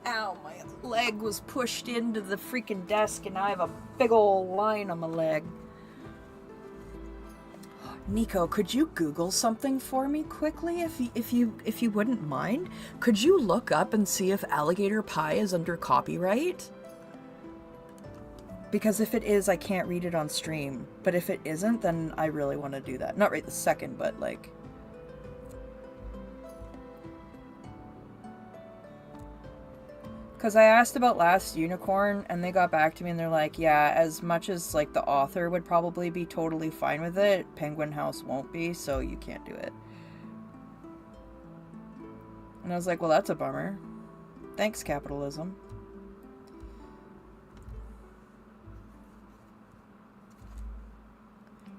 A: Ow, my leg was pushed into the freaking desk and I have a big old line on my leg. Nico, could you Google something for me quickly, if you wouldn't mind? Could you look up and see if alligator pie is under copyright? Because if it is, I can't read it on stream. But if it isn't, then I really want to do that. Not right this second, but like... Because I asked about Last Unicorn, and they got back to me, and they're like, yeah, as much as, like, the author would probably be totally fine with it, Penguin House won't be, so you can't do it. And I was like, well, that's a bummer. Thanks, capitalism.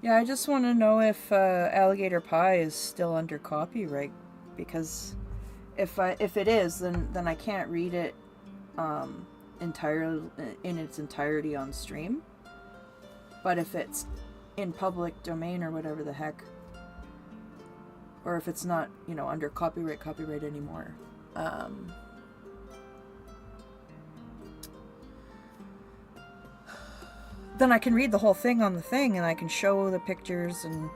A: Yeah, I just want to know if Alligator Pie is still under copyright, because if it is, then I can't read it entirely in its entirety on stream. But if it's in public domain or whatever the heck, or if it's not, you know, under copyright anymore, then I can read the whole thing on the thing, and I can show the pictures, and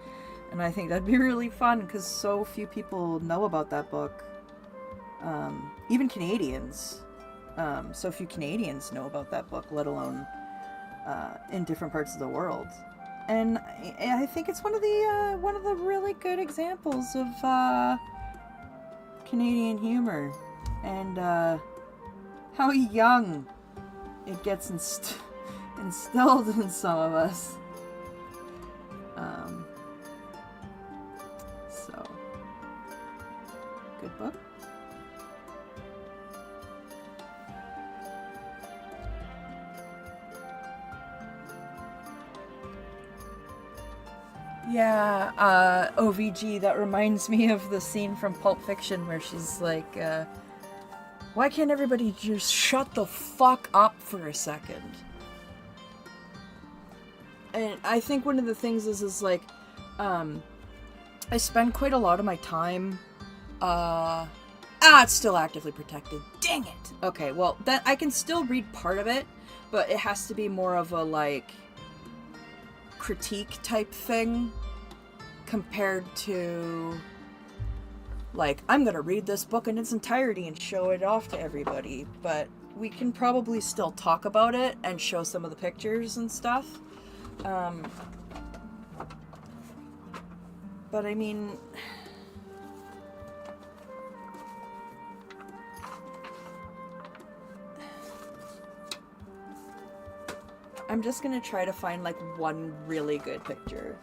A: I think that'd be really fun, because so few people know about that book. Even Canadians. So few Canadians know about that book, let alone in different parts of the world. And I think it's one of the really good examples of Canadian humor, and how young it gets instilled in some of us. So, good book. Yeah, OVG, that reminds me of the scene from Pulp Fiction where she's like, why can't everybody just shut the fuck up for a second? And I think one of the things is like, I spend quite a lot of my time, it's still actively protected. Dang it! Okay, well, then I can still read part of it, but it has to be more of a, like, critique type thing compared to, like, I'm gonna read this book in its entirety and show it off to everybody, but we can probably still talk about it and show some of the pictures and stuff. But I mean, I'm just gonna try to find like one really good picture.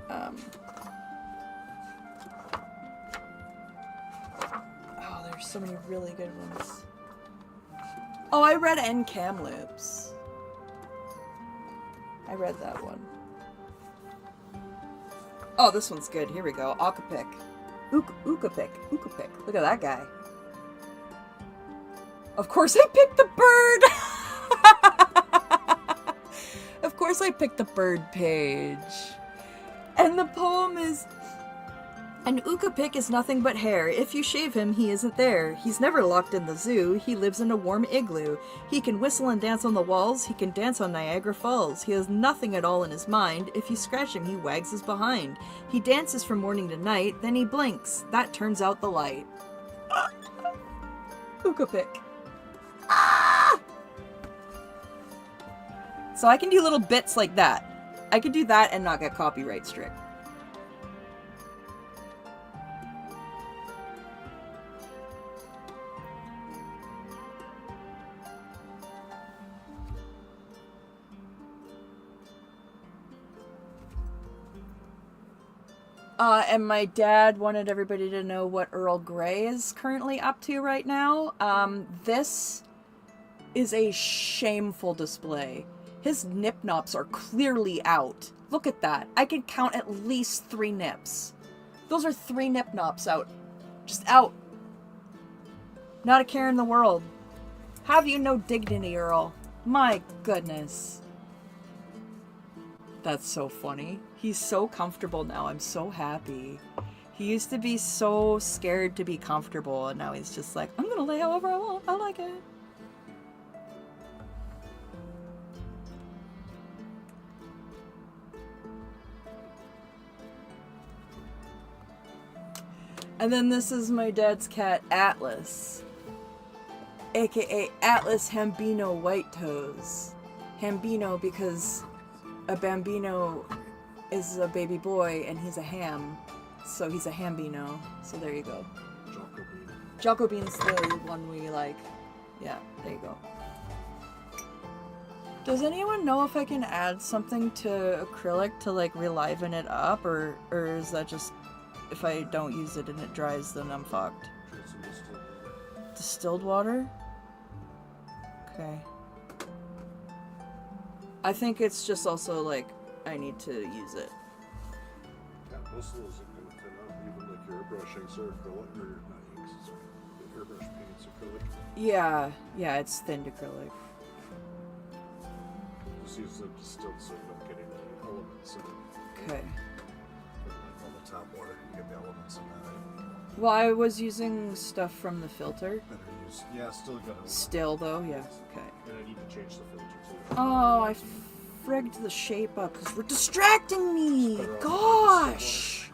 A: Oh, there's so many really good ones. Oh, I read N Kamloops. I read that one. Oh, this one's good. Here we go. Okapic. Ukapik. Look at that guy. Of course I picked the bird! Of course I picked the bird page. And the poem is... An Ukapik is nothing but hair. If you shave him, he isn't there. He's never locked in the zoo. He lives in a warm igloo. He can whistle and dance on the walls. He can dance on Niagara Falls. He has nothing at all in his mind. If you scratch him, he wags his behind. He dances from morning to night. Then he blinks. That turns out the light. Ukapik. Ah! So I can do little bits like that. I can do that and not get copyright strict. And my dad wanted everybody to know what Earl Grey is currently up to right now. This is a shameful display. His nip nops are clearly out. Look at that. I can count at least 3 nips. Those are 3 nip nops out. Just out. Not a care in the world. Have you no dignity, Earl? My goodness. That's so funny. He's so comfortable now. I'm so happy. He used to be so scared to be comfortable, and now he's just like, I'm gonna lay however I want. I like it. And then this is my dad's cat, Atlas. AKA Atlas Hambino Whitetoes. Hambino because a bambino is a baby boy and he's a ham. So he's a hambino. So there you go. Jacobean's the one we like. Yeah, there you go. Does anyone know if I can add something to acrylic to like reliven it up, or is that just if I don't use it and it dries then I'm fucked? Distilled water? Okay. I think it's just also like I need to use it.
B: Yeah, most of those are going to thin up, even like your airbrushing, so acrylic, or not inks, so the airbrush paints acrylic.
A: Yeah, it's thinned acrylic.
B: Just use the distilled so you don't get any elements in it.
A: Okay.
B: Like on the top water, you get the elements in that.
A: Well, I was using stuff from the filter.
B: Better use, yeah, still got to.
A: Still though, yeah. Okay.
B: And I need to change the filter too.
A: Oh, I frigged the shape up because we're distracting me. Gosh.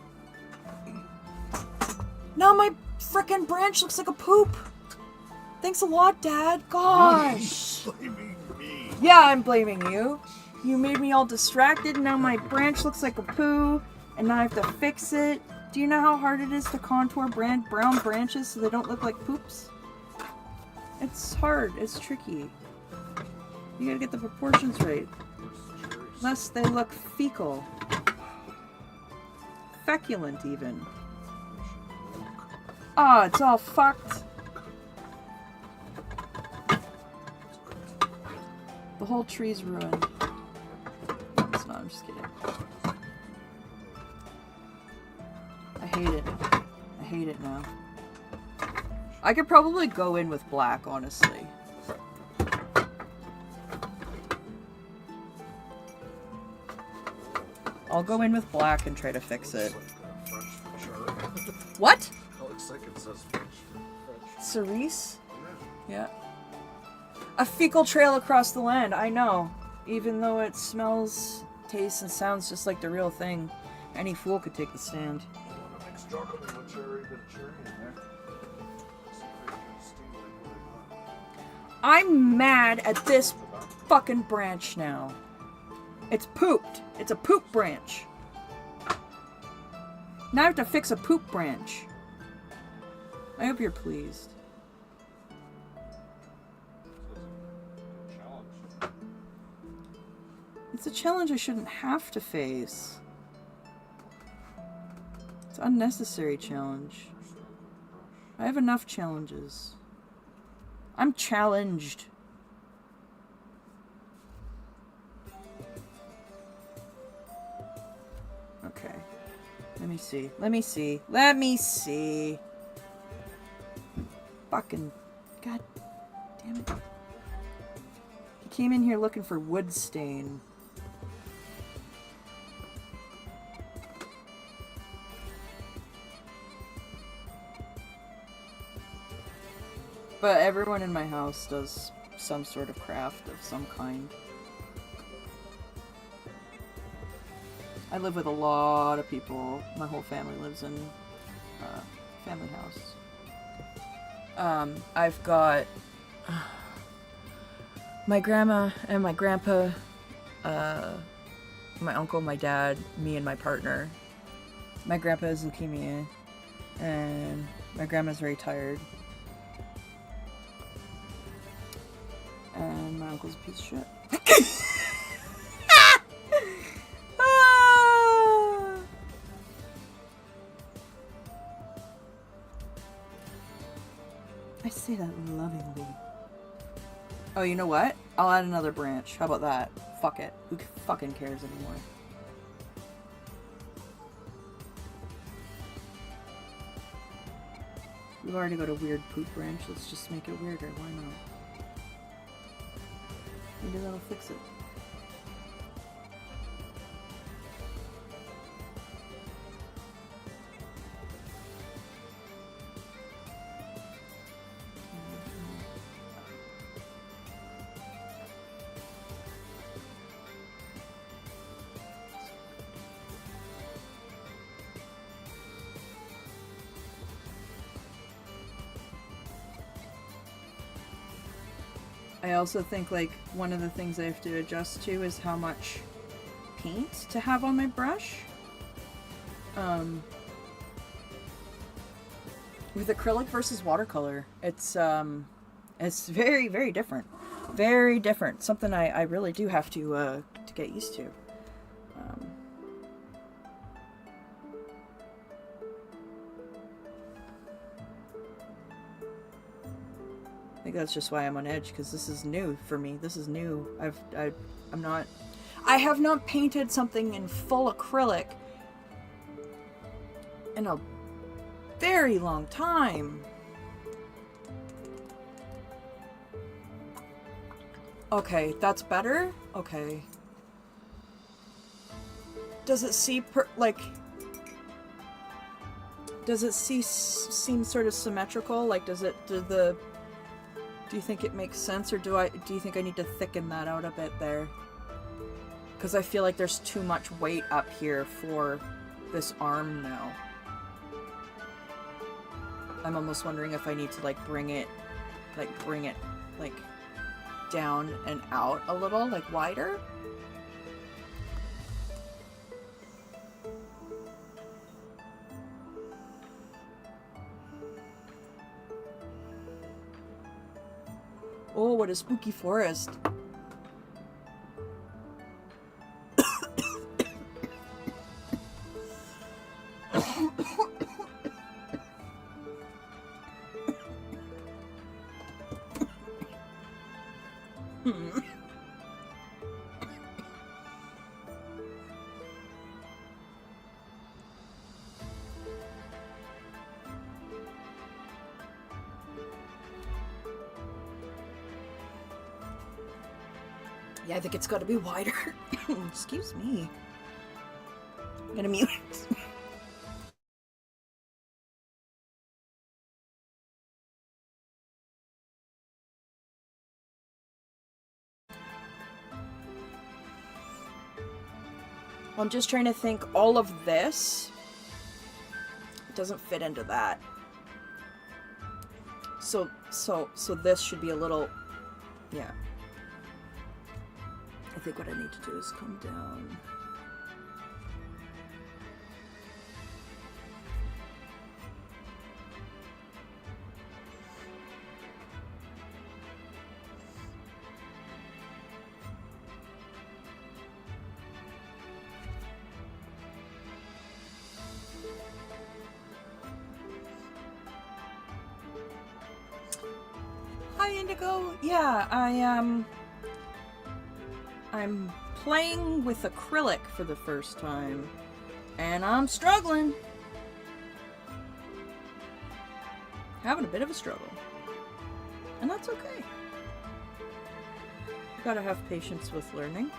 A: Now my frickin' branch looks like a poop. Thanks a lot, Dad. Gosh.
B: Blaming me.
A: Yeah, I'm blaming you. You made me all distracted. Now my branch looks like a poo, and now I have to fix it. Do you know how hard it is to contour brown branches so they don't look like poops? It's hard. It's tricky. You gotta get the proportions right. Lest they look fecal. Feculent, even. Ah, it's all fucked. The whole tree's ruined. It's not, I'm just kidding. I hate it. I hate it now. I could probably go in with black, honestly. I'll go in with black and try to fix it. What?
B: It looks like it says French.
A: Cerise? Yeah. A fecal trail across the land, I know. Even though it smells, tastes, and sounds just like the real thing, any fool could take the stand.
B: I want to mix chocolate with cherry, bit of cherry in there.
A: I'm mad at this fucking branch now. It's pooped. It's a poop branch. Now I have to fix a poop branch. I hope you're pleased. It's a challenge I shouldn't have to face. It's an unnecessary challenge. I have enough challenges. I'm challenged. Okay. Let me see. Let me see. Let me see. Fucking... God damn it. He came in here looking for wood stain. But everyone in my house does some sort of craft of some kind. I live with a lot of people. My whole family lives in a family house. I've got my grandma and my grandpa, my uncle, my dad, me and my partner. My grandpa has leukemia, and my grandma's very tired. And my uncle's a piece of shit. I say that lovingly. Oh, you know what? I'll add another branch. How about that? Fuck it. Who fucking cares anymore? We've already got a weird poop branch. Let's just make it weirder. Why not? Maybe that'll fix it. I also think, like, one of the things I have to adjust to is how much paint to have on my brush. With acrylic versus watercolor, it's very, very different. Very different. Something I really do have to get used to. I think that's just why I'm on edge, because this is new for me. This is new. I have not painted something in full acrylic in a very long time. Okay, that's better? Okay. Does it seem seem sort of symmetrical? Like, do you think it makes sense, or do you think I need to thicken that out a bit there? Because I feel like there's too much weight up here for this arm now. I'm almost wondering if I need to bring it down and out a little, like wider. Oh, what a spooky forest. Yeah, I think it's got to be wider. Excuse me. I'm gonna mute it. I'm just trying to think, all of this doesn't fit into that. So this should be a little, yeah. I think what I need to do is come down. Hi, Indigo. Yeah, I'm playing with acrylic for the first time, and I'm struggling. Having a bit of a struggle. And that's okay. You gotta have patience with learning.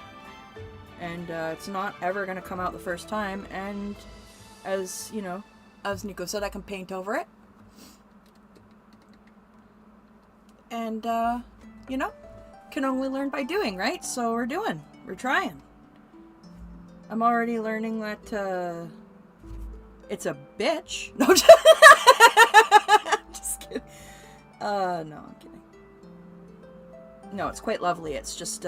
A: And it's not ever gonna come out the first time, and as, you know, as Nico said, I can paint over it. And, you know, can only learn by doing, right? So we're trying. I'm already learning that, it's a bitch. No, just kidding. No, I'm kidding. No, it's quite lovely. It's just,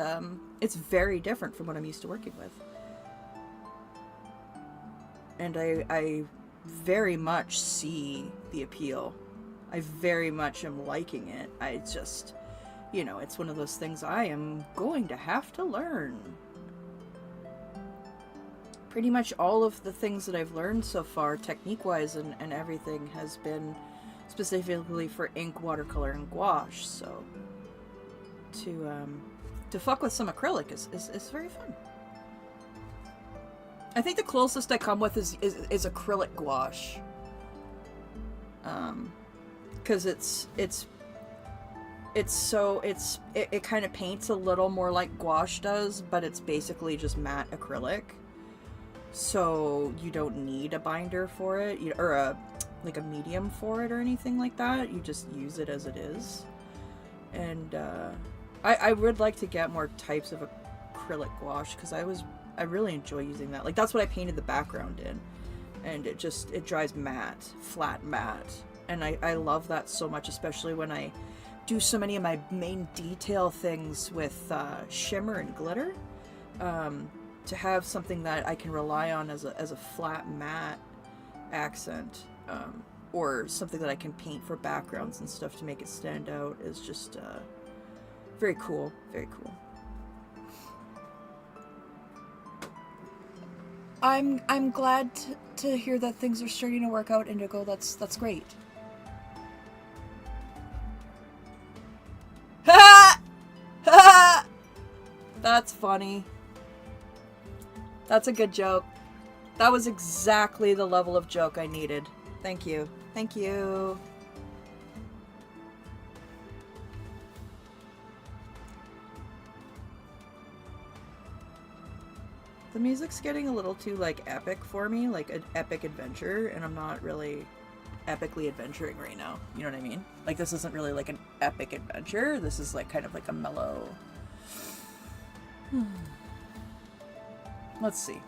A: it's very different from what I'm used to working with. And I very much see the appeal. I very much am liking it. I just, you know, it's one of those things I am going to have to learn. Pretty much all of the things that I've learned so far, technique-wise and everything, has been specifically for ink, watercolor, and gouache, so to fuck with some acrylic is very fun. I think the closest I come with is acrylic gouache. Because it kind of paints a little more like gouache does, but it's basically just matte acrylic. So you don't need a binder for it, or a medium for it or anything like that. You just use it as it is. And I would like to get more types of acrylic gouache, because I really enjoy using that. Like, that's what I painted the background in, and it dries matte, flat matte. And I love that so much, especially when I do so many of my main detail things with shimmer and glitter. To have something that I can rely on as a flat matte accent, or something that I can paint for backgrounds and stuff to make it stand out, is just very cool. Very cool. I'm glad to hear that things are starting to work out, Indigo. That's great. Ha! Ha! That's funny. That's a good joke. That was exactly the level of joke I needed. Thank you. Thank you. The music's getting a little too, epic for me, like an epic adventure, and I'm not really epically adventuring right now. You know what I mean? Like, this isn't really like an epic adventure. This is kind of like a mellow... Let's see.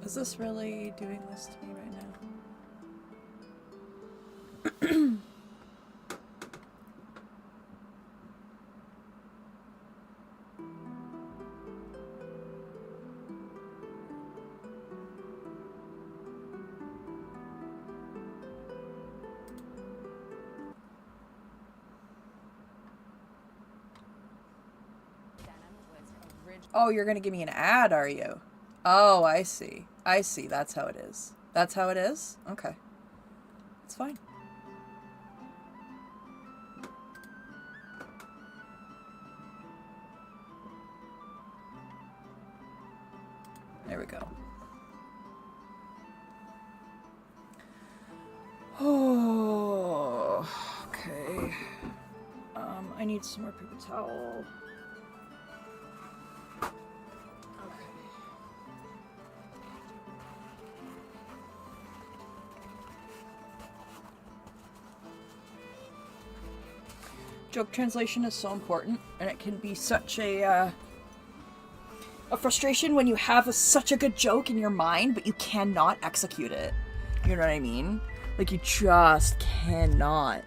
A: Is this really doing this to me right now? Oh, you're gonna give me an ad, are you? Oh, I see. I see. That's how it is. That's how it is? Okay. It's fine. There we go. Oh, okay. I need some more paper towel. Joke translation is so important, and it can be such a frustration when you have such a good joke in your mind, but you cannot execute it. You know what I mean? Like, you just cannot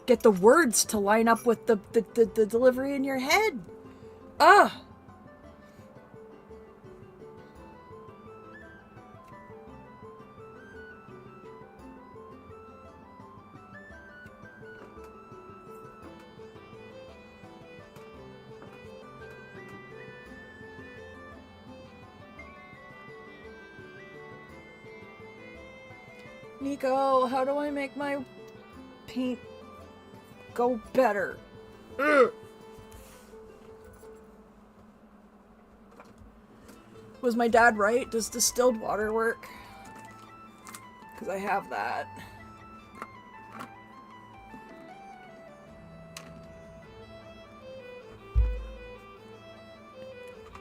A: get the words to line up with the delivery in your head. Ah! Nico, how do I make my paint go better? Ugh. Was my dad right? Does distilled water work? Because I have that.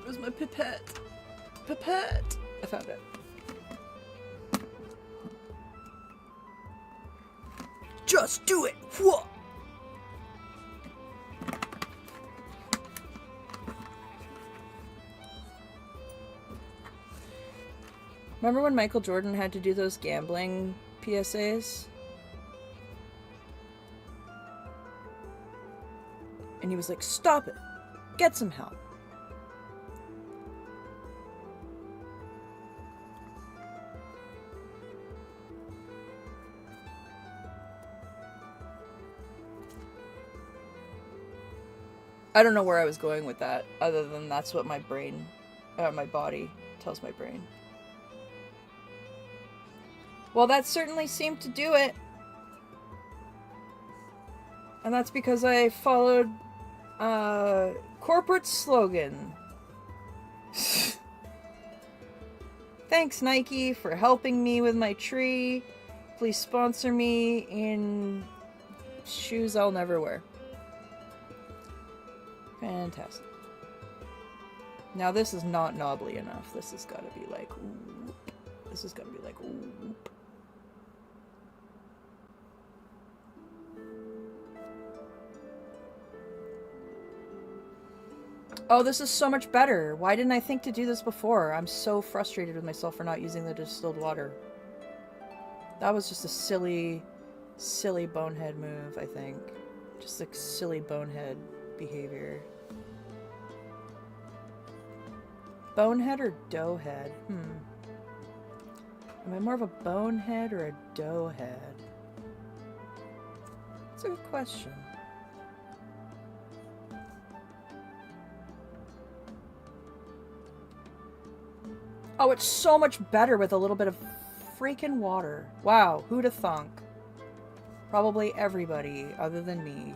A: Where's my pipette? Pipette! I found it. Just do it! Whoa! Remember when Michael Jordan had to do those gambling PSAs? And he was like, stop it! Get some help! I don't know where I was going with that, other than that's what my brain, my body tells my brain. Well, that certainly seemed to do it. And that's because I followed corporate slogan. Thanks, Nike, for helping me with my tree. Please sponsor me in shoes I'll never wear. Fantastic. Now this is not knobbly enough. This has got to be like, whoop. This has got to be like, whoop. Oh, this is so much better. Why didn't I think to do this before? I'm so frustrated with myself for not using the distilled water. That was just a silly, silly bonehead move, I think. Just like silly bonehead behavior. Bonehead or doughhead? Am I more of a bonehead or a doughhead? That's a good question. Oh, it's so much better with a little bit of freaking water. Wow, who'da thunk? Probably everybody other than me.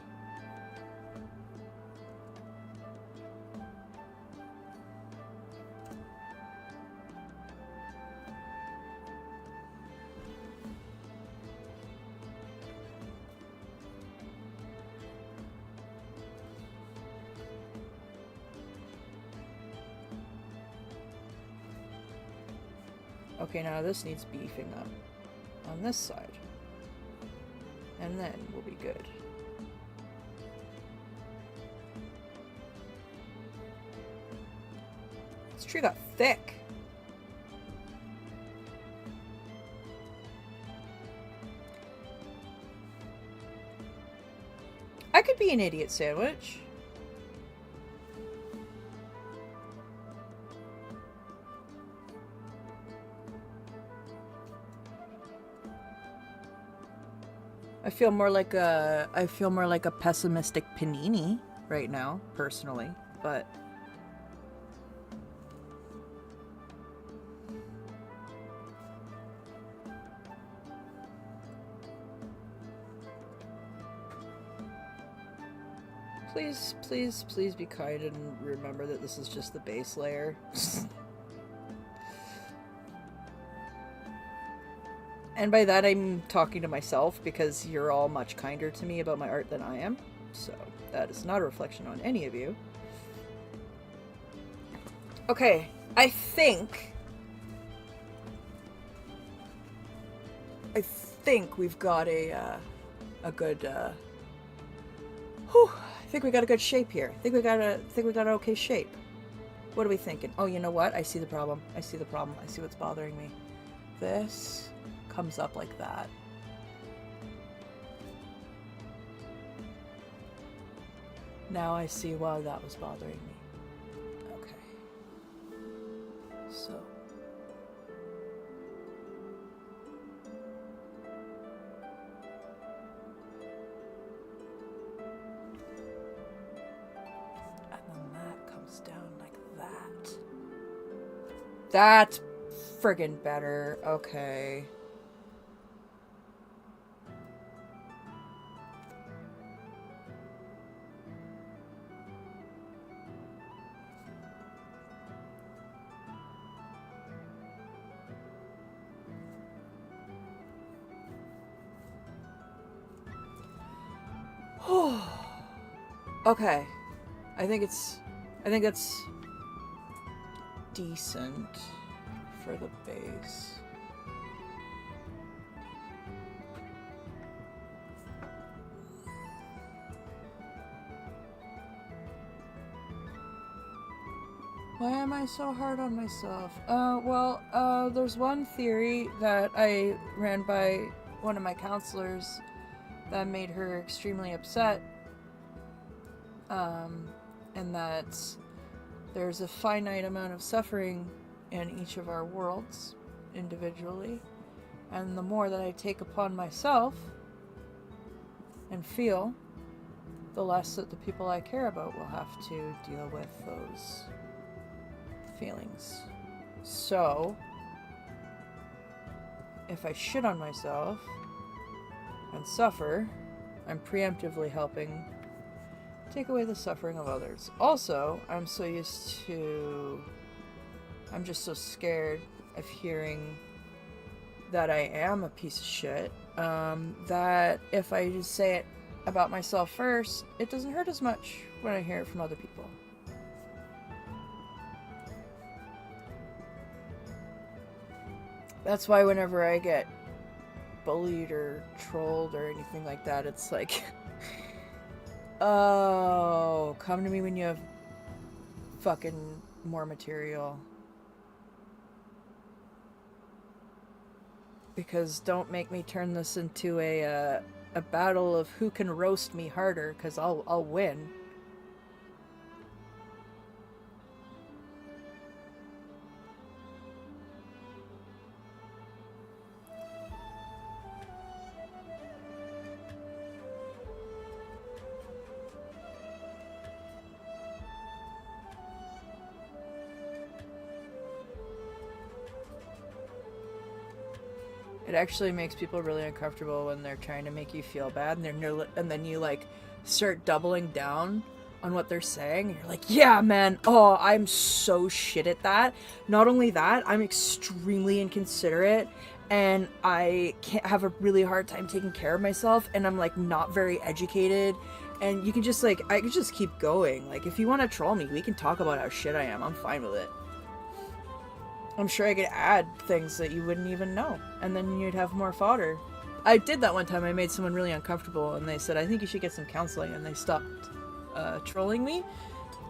A: Okay, now this needs beefing up on this side. And then we'll be good. This tree got thick. I could be an idiot sandwich. I feel more like a pessimistic panini right now, personally, but please be kind and remember that this is just the base layer. And by that, I'm talking to myself, because you're all much kinder to me about my art than I am. So that is not a reflection on any of you. Okay, I think we've got a good, whew, I think we got a good shape here. I think we got an okay shape. What are we thinking? Oh, you know what? I see the problem. I see the problem. I see what's bothering me. This comes up like that. Now I see why that was bothering me. Okay. So. And then that comes down like that. That's friggin' better. Okay. Okay. I think it's decent for the base. Why am I so hard on myself? There's one theory that I ran by one of my counselors that made her extremely upset. And that there's a finite amount of suffering in each of our worlds individually. And the more that I take upon myself and feel, the less that the people I care about will have to deal with those feelings. So, if I shit on myself and suffer, I'm preemptively helping take away the suffering of others. Also, I'm just so scared of hearing that I am a piece of shit, that if I just say it about myself first, it doesn't hurt as much when I hear it from other people. That's why whenever I get bullied or trolled or anything like that, it's like, oh, come to me when you have fucking more material. Because don't make me turn this into a battle of who can roast me harder, because I'll win. It actually makes people really uncomfortable when they're trying to make you feel bad, and then you like start doubling down on what they're saying, and you're like, yeah, man, oh, I'm so shit at that. Not only that, I'm extremely inconsiderate, and I can't have a really hard time taking care of myself, and I'm like not very educated. And you can just like, I can just keep going. Like, if you want to troll me, we can talk about how shit I am. I'm fine with it. I'm sure I could add things that you wouldn't even know, and then you'd have more fodder. I did that one time. I made someone really uncomfortable, and they said, I think you should get some counseling, and they stopped trolling me,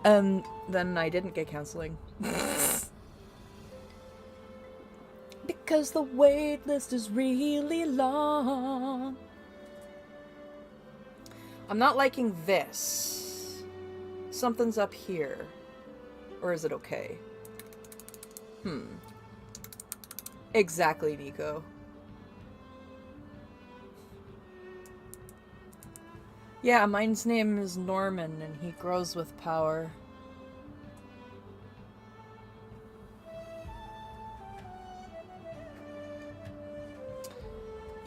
A: and then I didn't get counseling. Because the wait list is really long. I'm not liking this. Something's up here. Or is it okay? Exactly, Nico. Yeah, mine's name is Norman, and he grows with power.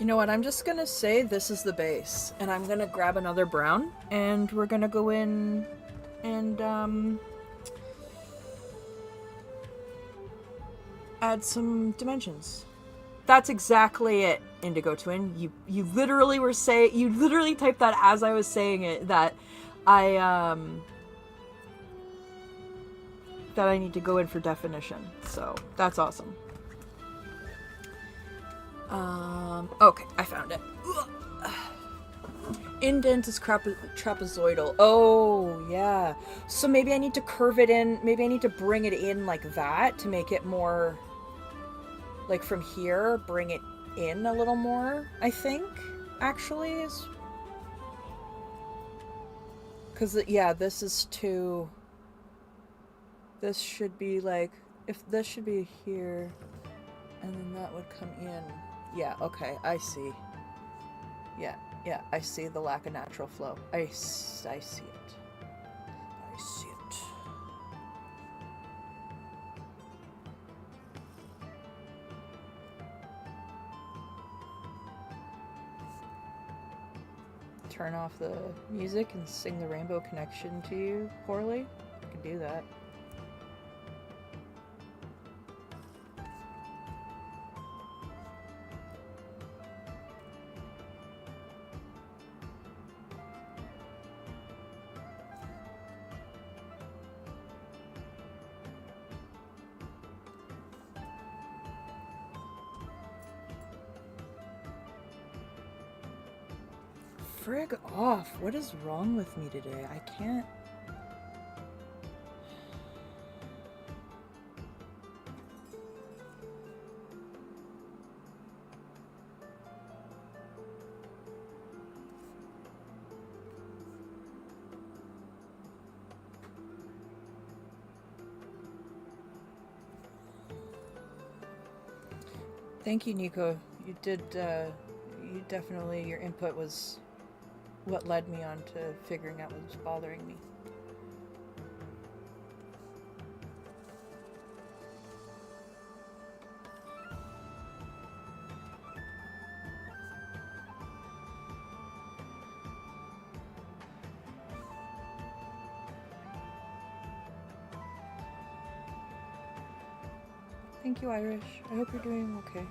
A: You know what, I'm just gonna say this is the base, and I'm gonna grab another brown, and we're gonna go in and, add some dimensions. That's exactly it, Indigo Twin. You literally were saying, you literally typed that as I was saying it, that I need to go in for definition. So that's awesome. Okay, I found it. Indent is trapezoidal. Oh, yeah. So maybe I need to curve it in. Maybe I need to bring it in like that to make it more... Like from here, bring it in a little more, I think, actually. Is... Because, yeah, this is too... This should be like... If this should be here, and then that would come in. Yeah, okay, I see. Yeah, yeah, I see the lack of natural flow. I see it. I see it. Turn off the music and sing the Rainbow Connection to you poorly? I can do that. Frig off. What is wrong with me today? I can't... Thank you, Nico. You did, you definitely, your input was what led me on to figuring out what was bothering me. Thank you, Irish. I hope you're doing okay.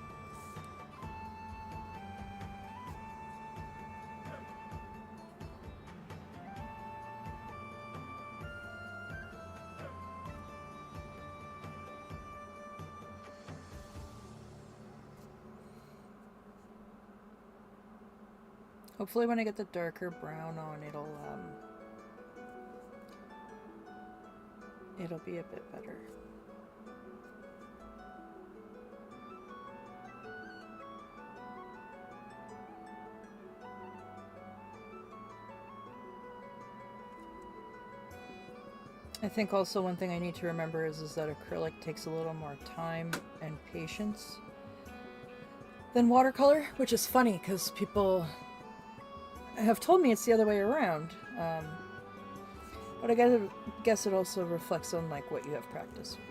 A: Hopefully when I get the darker brown on, it'll be a bit better. I think also one thing I need to remember is that acrylic takes a little more time and patience than watercolor, which is funny because people have told me it's the other way around. But I guess it also reflects on like what you have practice with.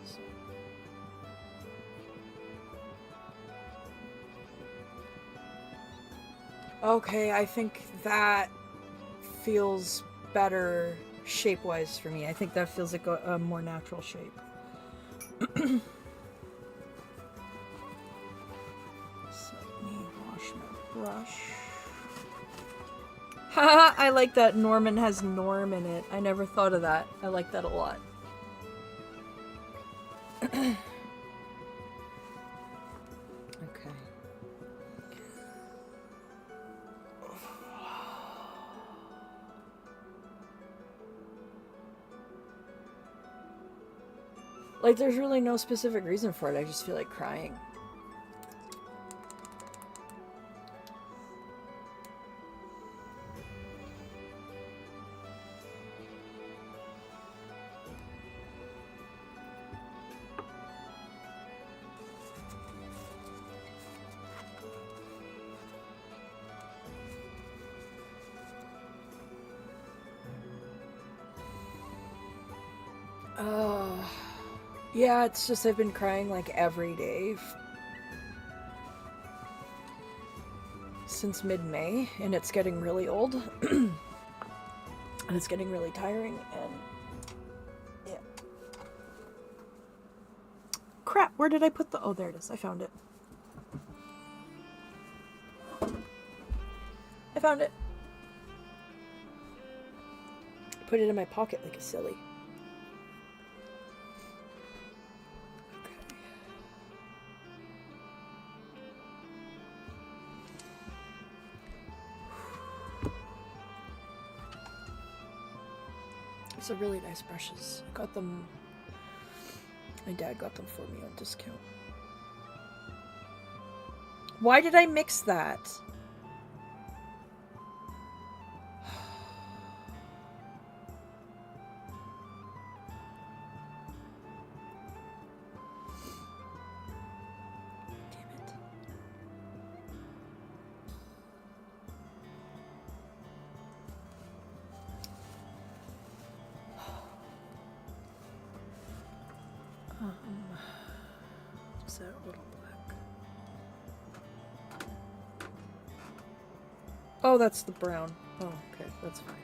A: So. Okay, I think that feels better shape-wise for me. I think that feels like a more natural shape. So let me wash my brush. Haha, I like that Norman has Norm in it. I never thought of that. I like that a lot. Okay. Like, there's really no specific reason for it. I just feel like crying. Yeah, it's just I've been crying like every day since mid-May, and it's getting really old. And it's getting really tiring, and yeah. Crap, where did I put the... Oh, there it is. I found it. I found it. Put it in my pocket like a silly. These are really nice brushes. I got them. My dad got them for me on discount. Why did I mix that? Is that a little black? Oh, that's the brown. Oh, okay, that's fine.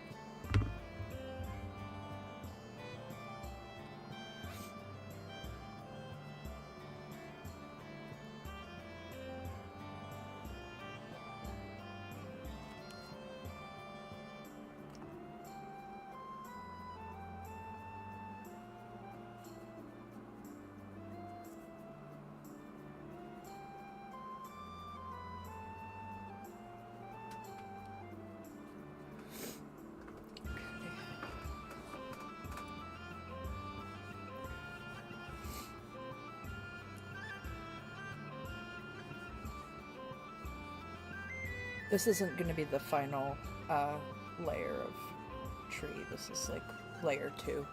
A: This isn't going to be the final layer of tree. This is like layer 2.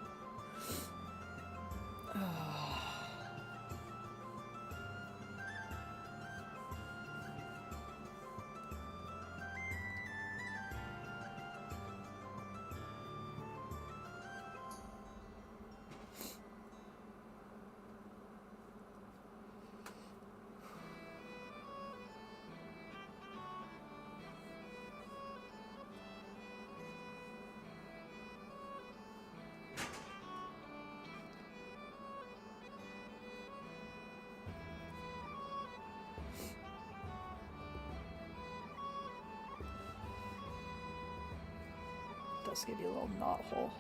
A: Does give you a little knot hole.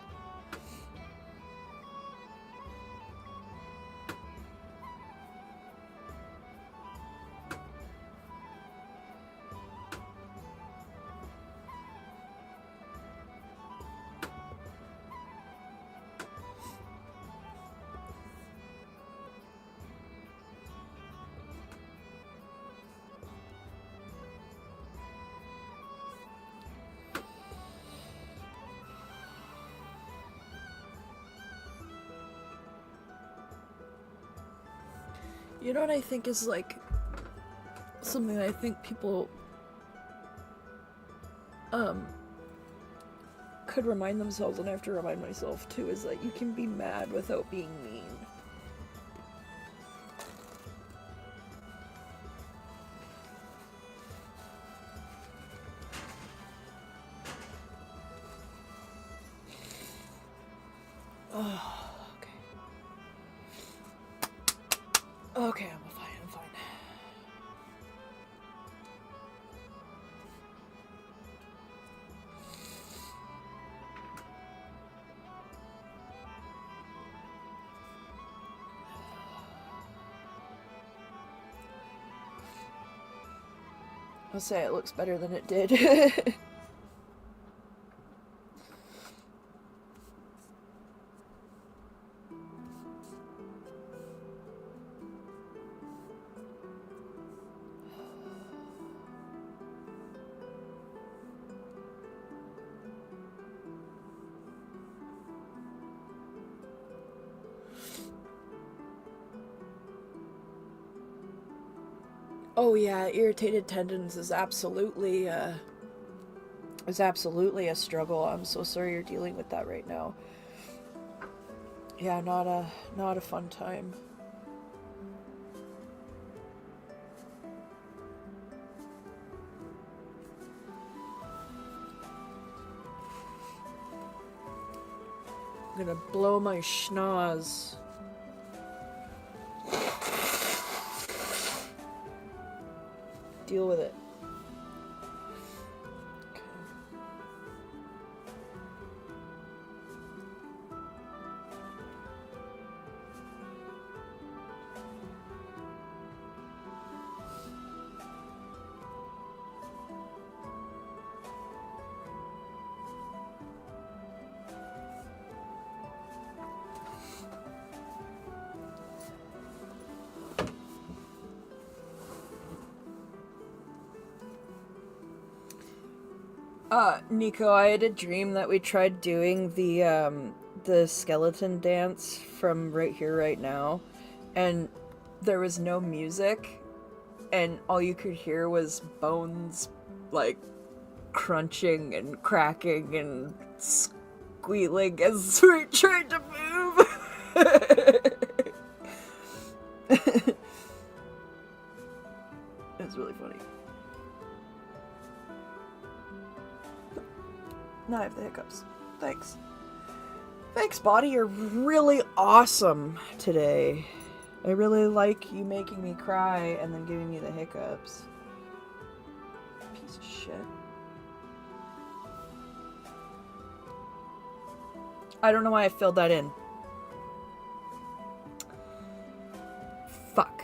A: You know what I think is like something I think people could remind themselves, and I have to remind myself too, is that you can be mad without being mean. Oh, okay. Okay, I'm fine. I'll say it looks better than it did. Oh yeah, irritated tendons is absolutely a struggle. I'm so sorry you're dealing with that right now. Yeah, not a fun time. I'm gonna blow my schnoz. Deal with it. Nico, I had a dream that we tried doing the skeleton dance from Right Here, Right Now, and there was no music, and all you could hear was bones, like, crunching and cracking and squealing as we tried to move. It was really funny. Now I have the hiccups. Thanks. Thanks, body. You're really awesome today. I really like you making me cry and then giving me the hiccups. Piece of shit. I don't know why I filled that in. Fuck.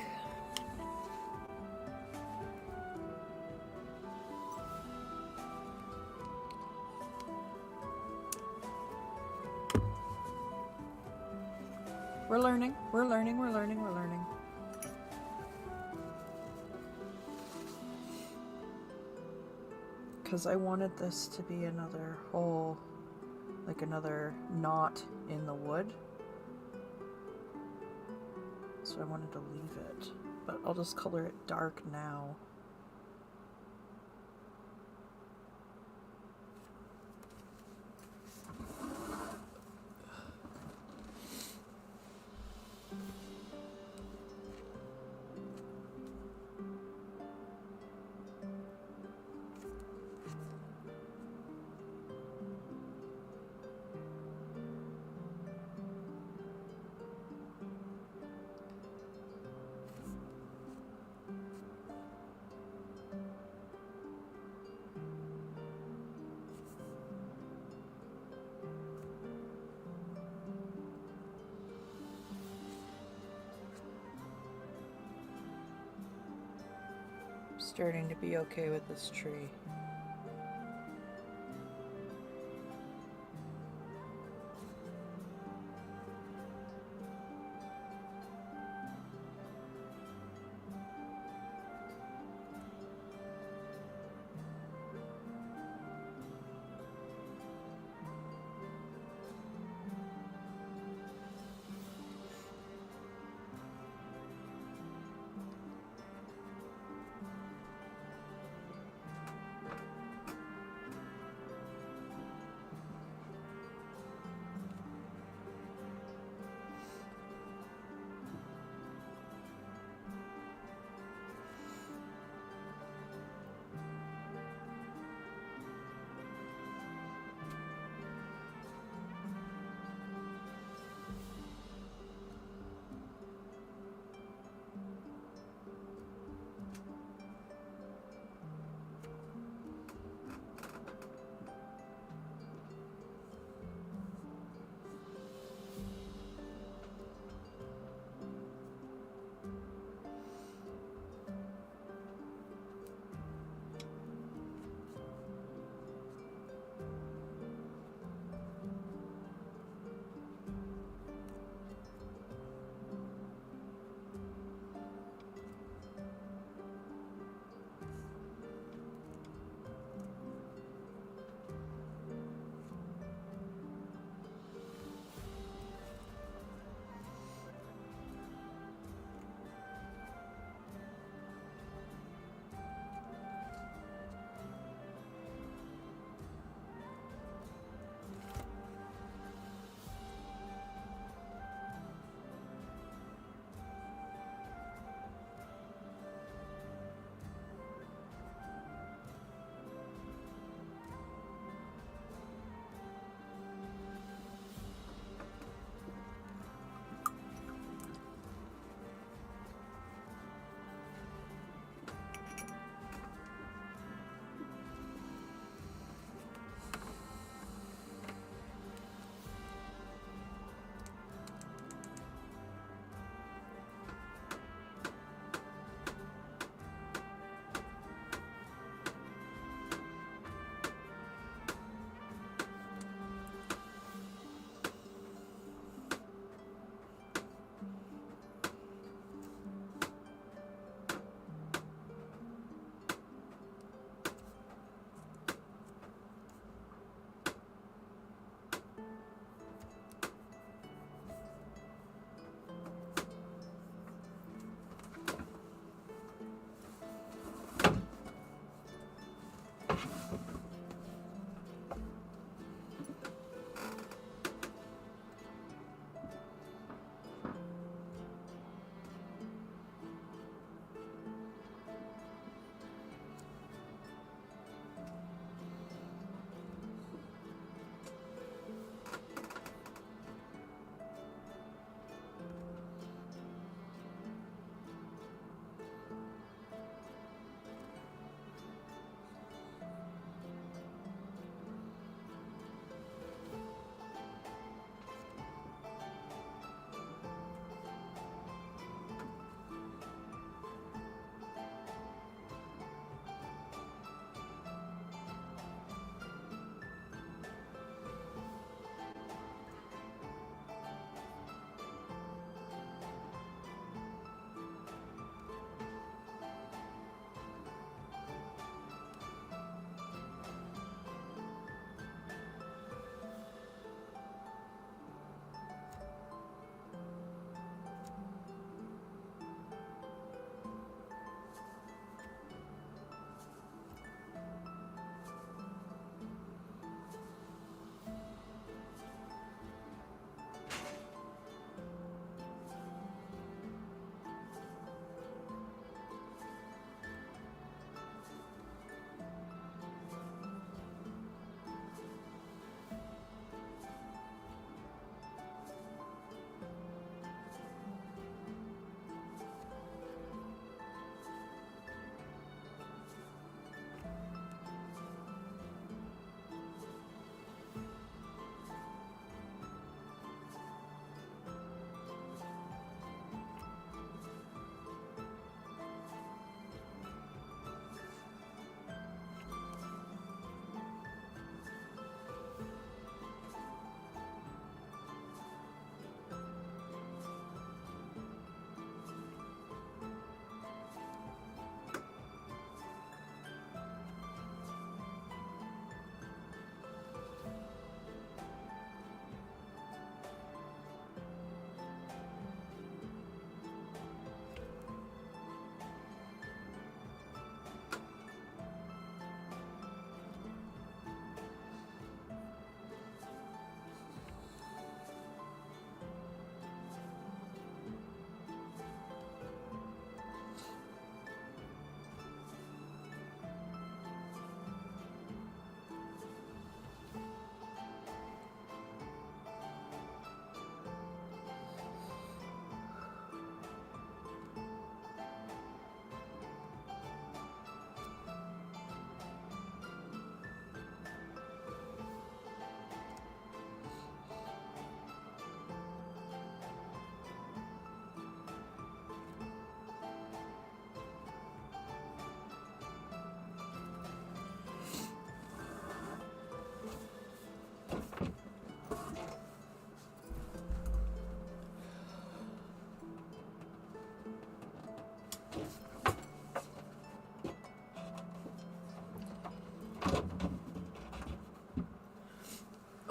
A: We're learning. We're learning. We're learning. We're learning. Because I wanted this to be another hole, like another knot in the wood. So I wanted to leave it. But I'll just color it dark now. Starting to be okay with this tree.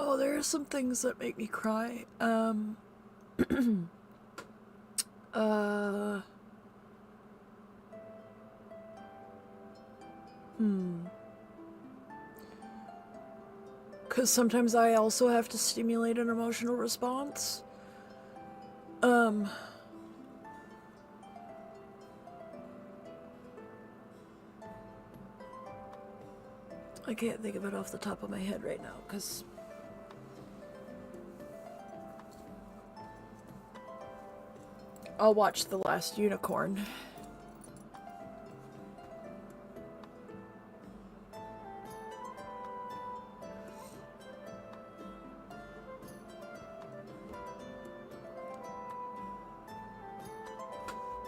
A: Oh, there are some things that make me cry. Uh, Because sometimes I also have to stimulate an emotional response. I can't think of it off the top of my head right now, because I'll watch The Last Unicorn.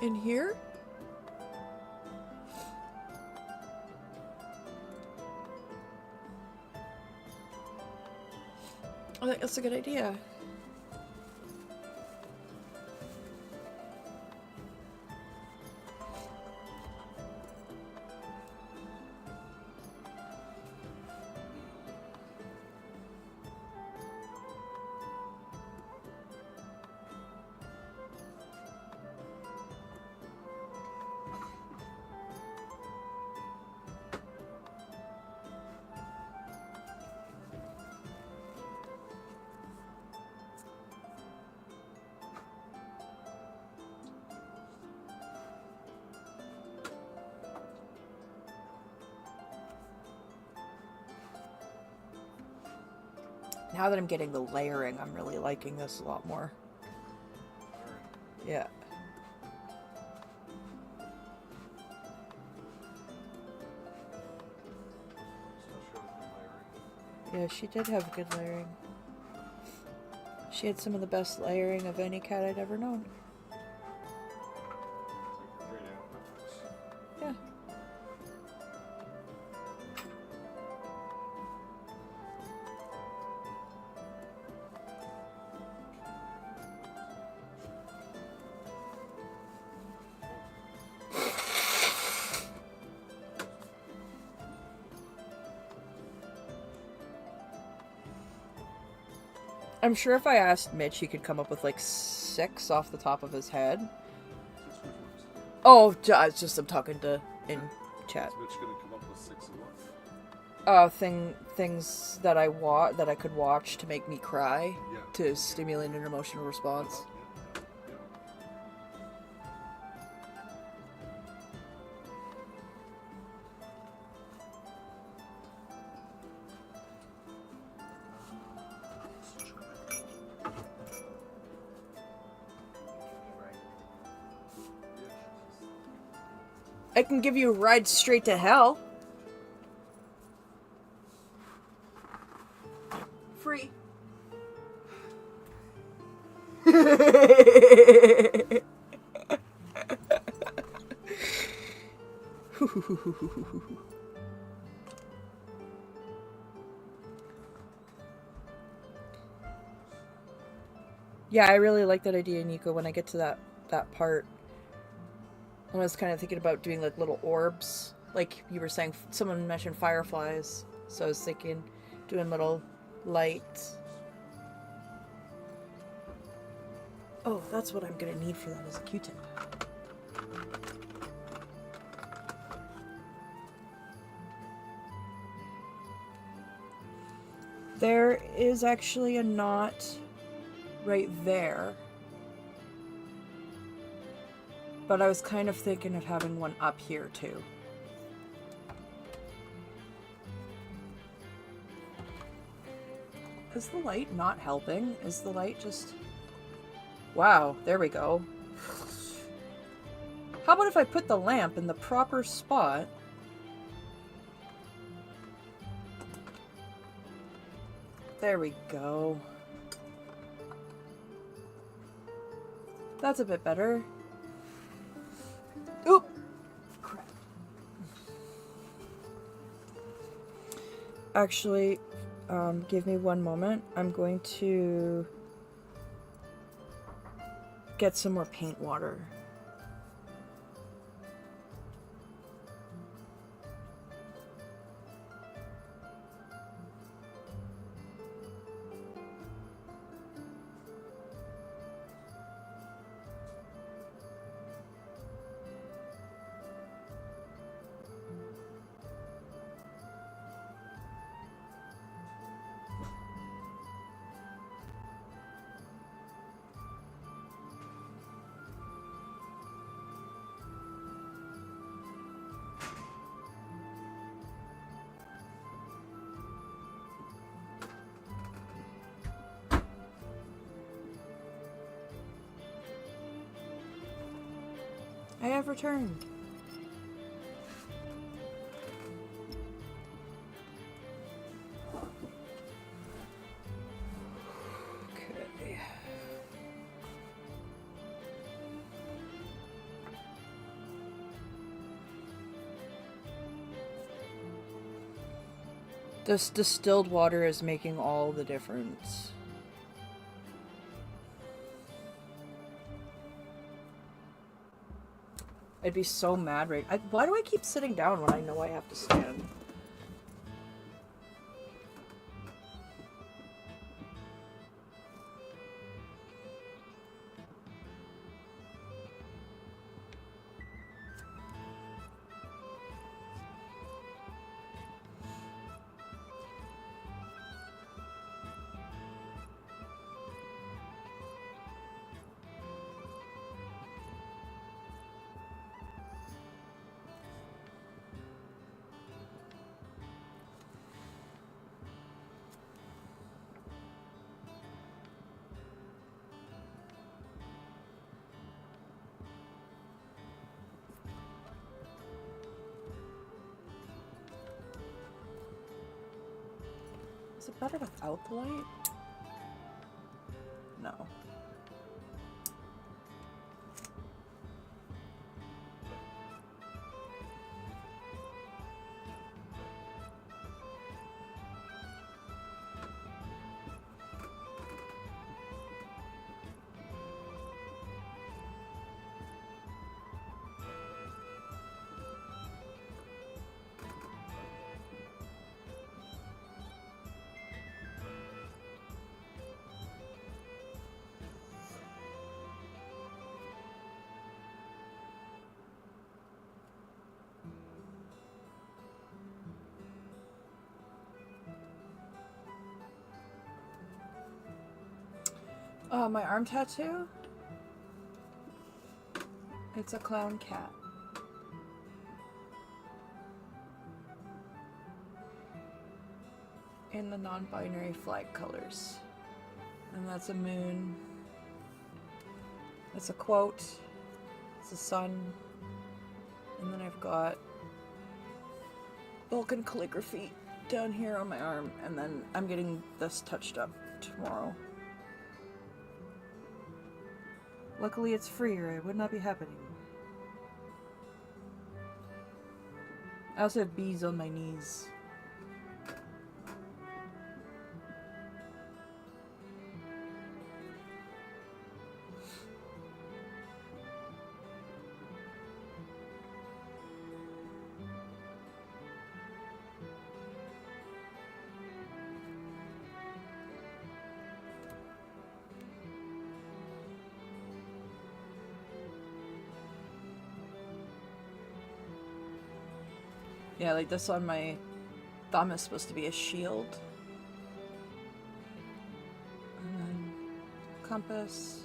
A: In here? I think that's a good idea. Now that I'm getting the layering, I'm really liking this a lot more. Yeah. Yeah, she did have good layering. She had some of the best layering of any cat I'd ever known. Yeah. I'm sure if I asked Mitch, he could come up with like 6 off the top of his head. Oh, it's just I'm talking to in chat.
B: Is Mitch gonna come up with 6 of what?
A: Things that I could watch to make me cry,
B: Yeah.
A: to stimulate an emotional response. I can give you a ride straight to hell. Free. Yeah, I really like that idea, Nico, when I get to that part. I was kind of thinking about doing like little orbs. Like you were saying, someone mentioned fireflies. So I was thinking doing little lights. Oh, that's what I'm going to need for that as a Q-tip. There is actually a knot right there. But I was kind of thinking of having one up here too. Is the light not helping? Is the light just... Wow, there we go. How about if I put the lamp in the proper spot? There we go. That's a bit better. Oop! Crap. Actually, give me one moment. I'm going to get some more paint water. I have returned. Okay. This distilled water is making all the difference. I'd be so mad why do I keep sitting down when I know I have to stand? Is it better without the light? No. My arm tattoo? It's a clown cat. In the non-binary flag colors. And that's a moon. It's a quote. It's a sun. And then I've got Vulcan calligraphy down here on my arm. And then I'm getting this touched up tomorrow. Luckily it's free or it would not be happening. I also have bees on my knees. Yeah, like this on my thumb is supposed to be a shield. And then compass,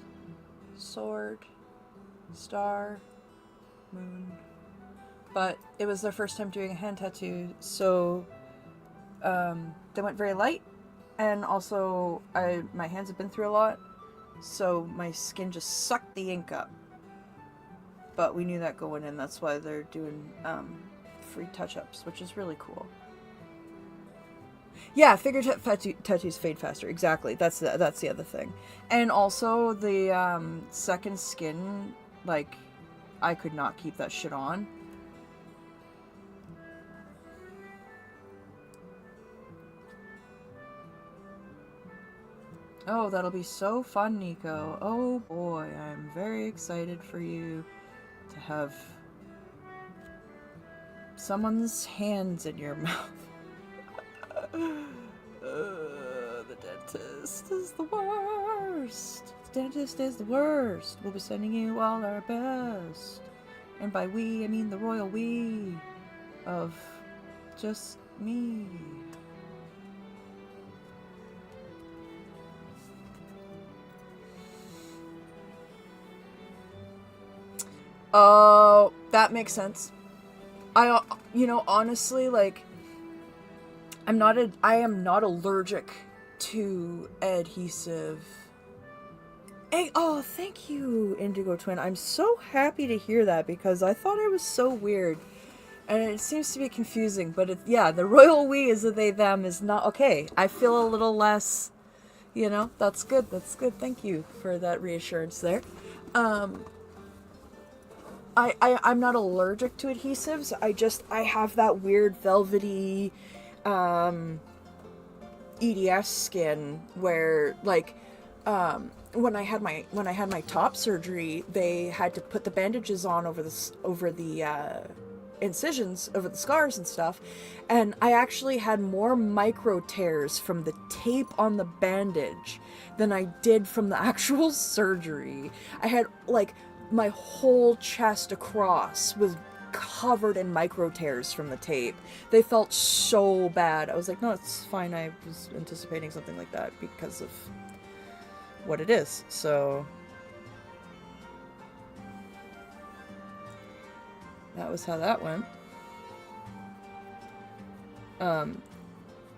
A: sword, star, moon. But it was their first time doing a hand tattoo, so they went very light. And also, my hands have been through a lot, so my skin just sucked the ink up. But we knew that going in, that's why they're doing free touch-ups, which is really cool. Yeah, fingertip tattoos fade faster. Exactly. That's the other thing. And also the second skin, like, I could not keep that shit on. Oh, that'll be so fun, Nico. Oh boy, I'm very excited for you to have someone's hands in your mouth. The dentist is the worst. The dentist is the worst. We'll be sending you all our best. And by we, I mean the royal we of just me. Oh, that makes sense. Honestly, like, I am not allergic to adhesive Hey, oh, thank you, Indigo Twin. I'm so happy to hear that because I thought it was so weird. And it seems to be confusing, but yeah, the royal we is a they them is not okay. I feel a little less, that's good. That's good. Thank you for that reassurance there. I'm not allergic to adhesives. I have that weird velvety EDS skin where like when I had my top surgery, they had to put the bandages on over the incisions, over the scars and stuff, and I actually had more micro tears from the tape on the bandage than I did from the actual surgery. I had like my whole chest across was covered in micro tears from the tape. They felt so bad. I was like, no, it's fine. I was anticipating something like that because of what it is. So that was how that went.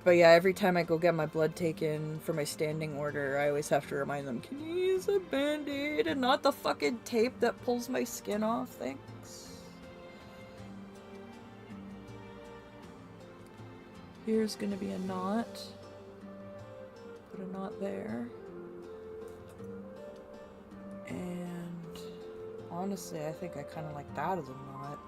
A: But yeah, every time I go get my blood taken for my standing order, I always have to remind them, can you use a band-aid and not the fucking tape that pulls my skin off? Thanks. Here's gonna be a knot. Put a knot there. And honestly, I think I kind of like that as a knot.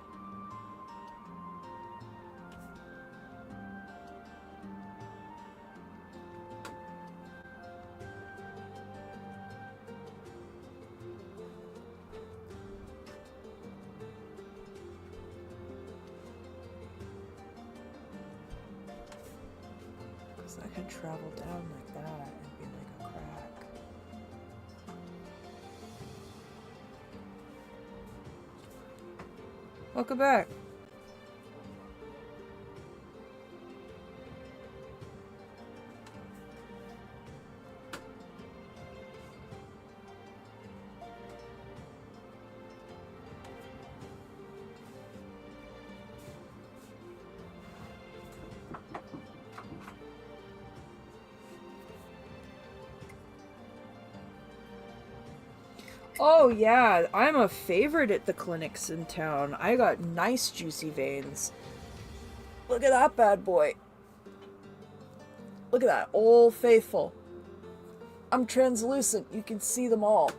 A: Because I can travel down like that and be like a crack. Welcome back. Oh yeah, I'm a favorite at the clinics in town. I got nice juicy veins. Look at that bad boy. Look at that, Old Faithful. I'm translucent, you can see them all.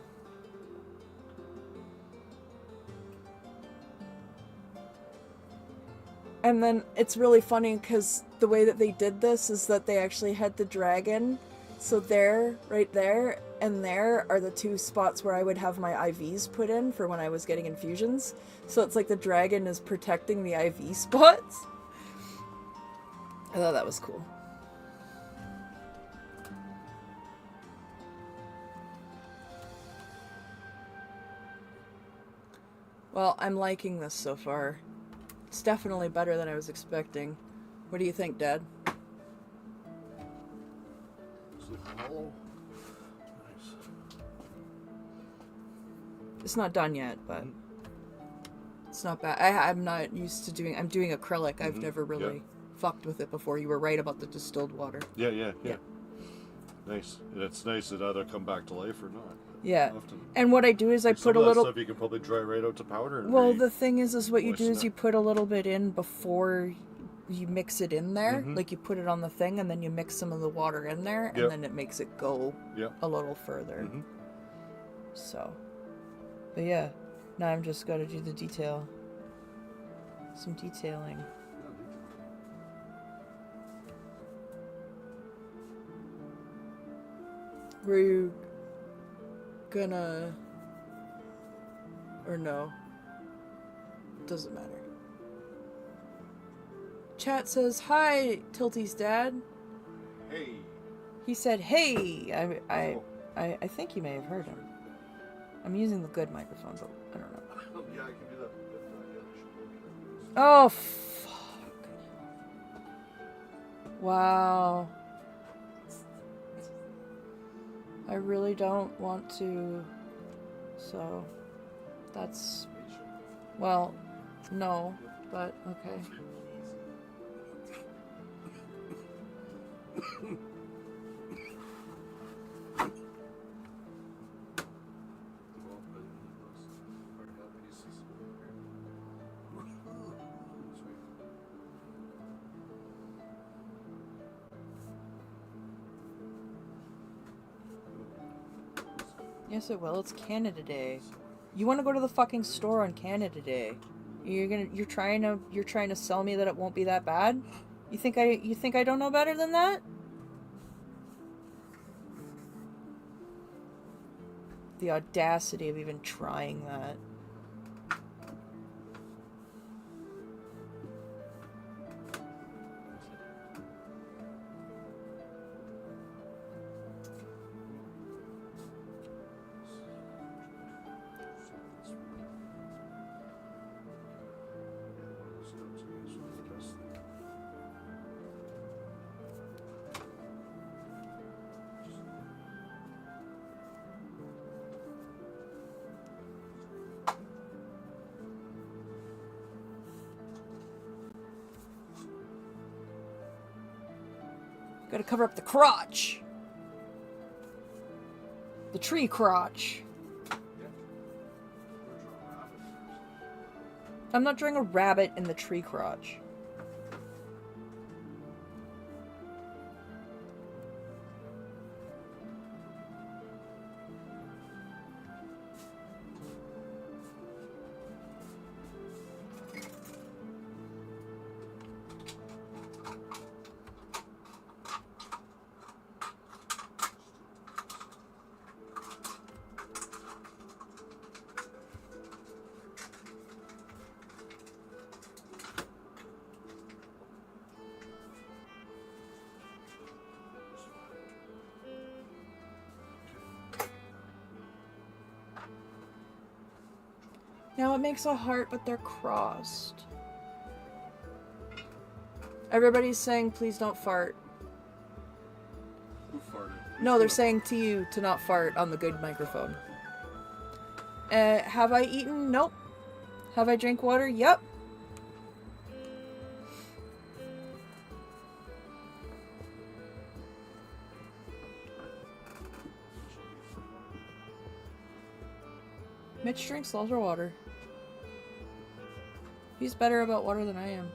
A: And then it's really funny because the way that they did this is that they actually had the dragon. So there, right there, and there are the two spots where I would have my IVs put in for when I was getting infusions. So it's like the dragon is protecting the IV spots. I thought that was cool. Well, I'm liking this so far. It's definitely better than I was expecting. What do you think, Dad?
B: Hollow. Nice.
A: It's not done yet, but it's not bad. I'm not used to doing... I'm doing acrylic. I've never really fucked with it before. You were right about the distilled water.
B: Yeah. Nice. And it's nice that either come back to life or not.
A: Yeah.
B: Often.
A: And what I do is I put
B: some
A: a
B: of that
A: little...
B: stuff you can probably dry right out to powder. And
A: Well, the thing is what you do is
B: moisten
A: you put a little bit in before you mix it in there. Like you put it on the thing and then you mix some of the water in there and then it makes it go a little further. So, but yeah, now I'm just got to do the detail. Some detailing. Were you gonna... Or no? Doesn't matter. Chat says, hi, Tilty's dad.
B: Hey.
A: He said, hey. I think you may have heard him. I'm using the good microphone, but I don't know.
B: Yeah, I can do that.
A: Oh, fuck. Wow. I really don't want to, so that's, well, no, but okay. Yes, it will. It's Canada Day. You want to go to the fucking store on Canada Day? You're trying to sell me that it won't be that bad? You think I don't know better than that? The audacity of even trying that. Gotta cover up the crotch. The tree crotch. I'm not drawing a rabbit in the tree crotch. Now it makes a heart, but they're crossed. Everybody's saying, please don't fart.
B: Who farted?
A: No, they're saying to you to not fart on the good microphone. Have I eaten? Nope. Have I drank water? Yep. Mitch drinks lots of water. He's better about water than I am.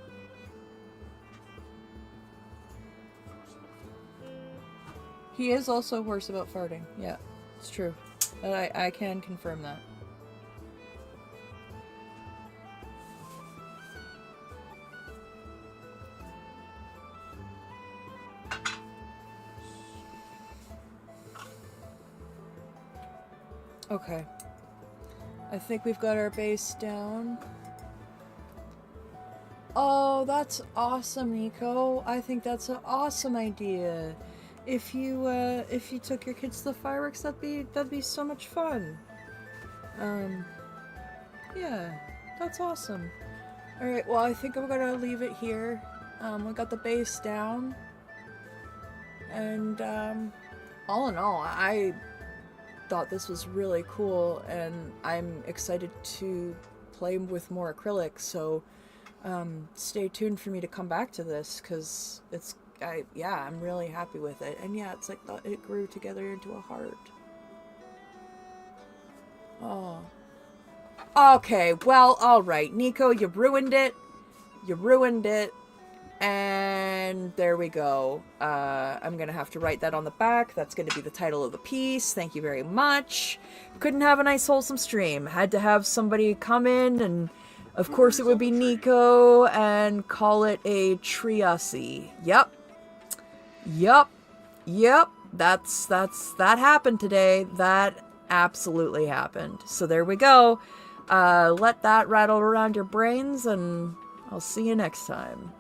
A: He is also worse about farting. Yeah, it's true. I can confirm that. Okay. I think we've got our base down. Oh, that's awesome, Nico. I think that's an awesome idea. If you took your kids to the fireworks, that'd be so much fun. Yeah, that's awesome. All right, well, I think I'm gonna leave it here. We got the base down, and all in all, I thought this was really cool, and I'm excited to play with more acrylics. So stay tuned for me to come back to this, because I'm really happy with it. And yeah, it's like it grew together into a heart. Oh. Okay, well, alright. Nico, you ruined it. You ruined it. And there we go. I'm gonna have to write that on the back. That's gonna be the title of the piece. Thank you very much. Couldn't have a nice wholesome stream. Had to have somebody come in, and of course it would be Nico, and call it a triasse. Yep. That happened today. That absolutely happened. So there we go. Let that rattle around your brains, and I'll see you next time.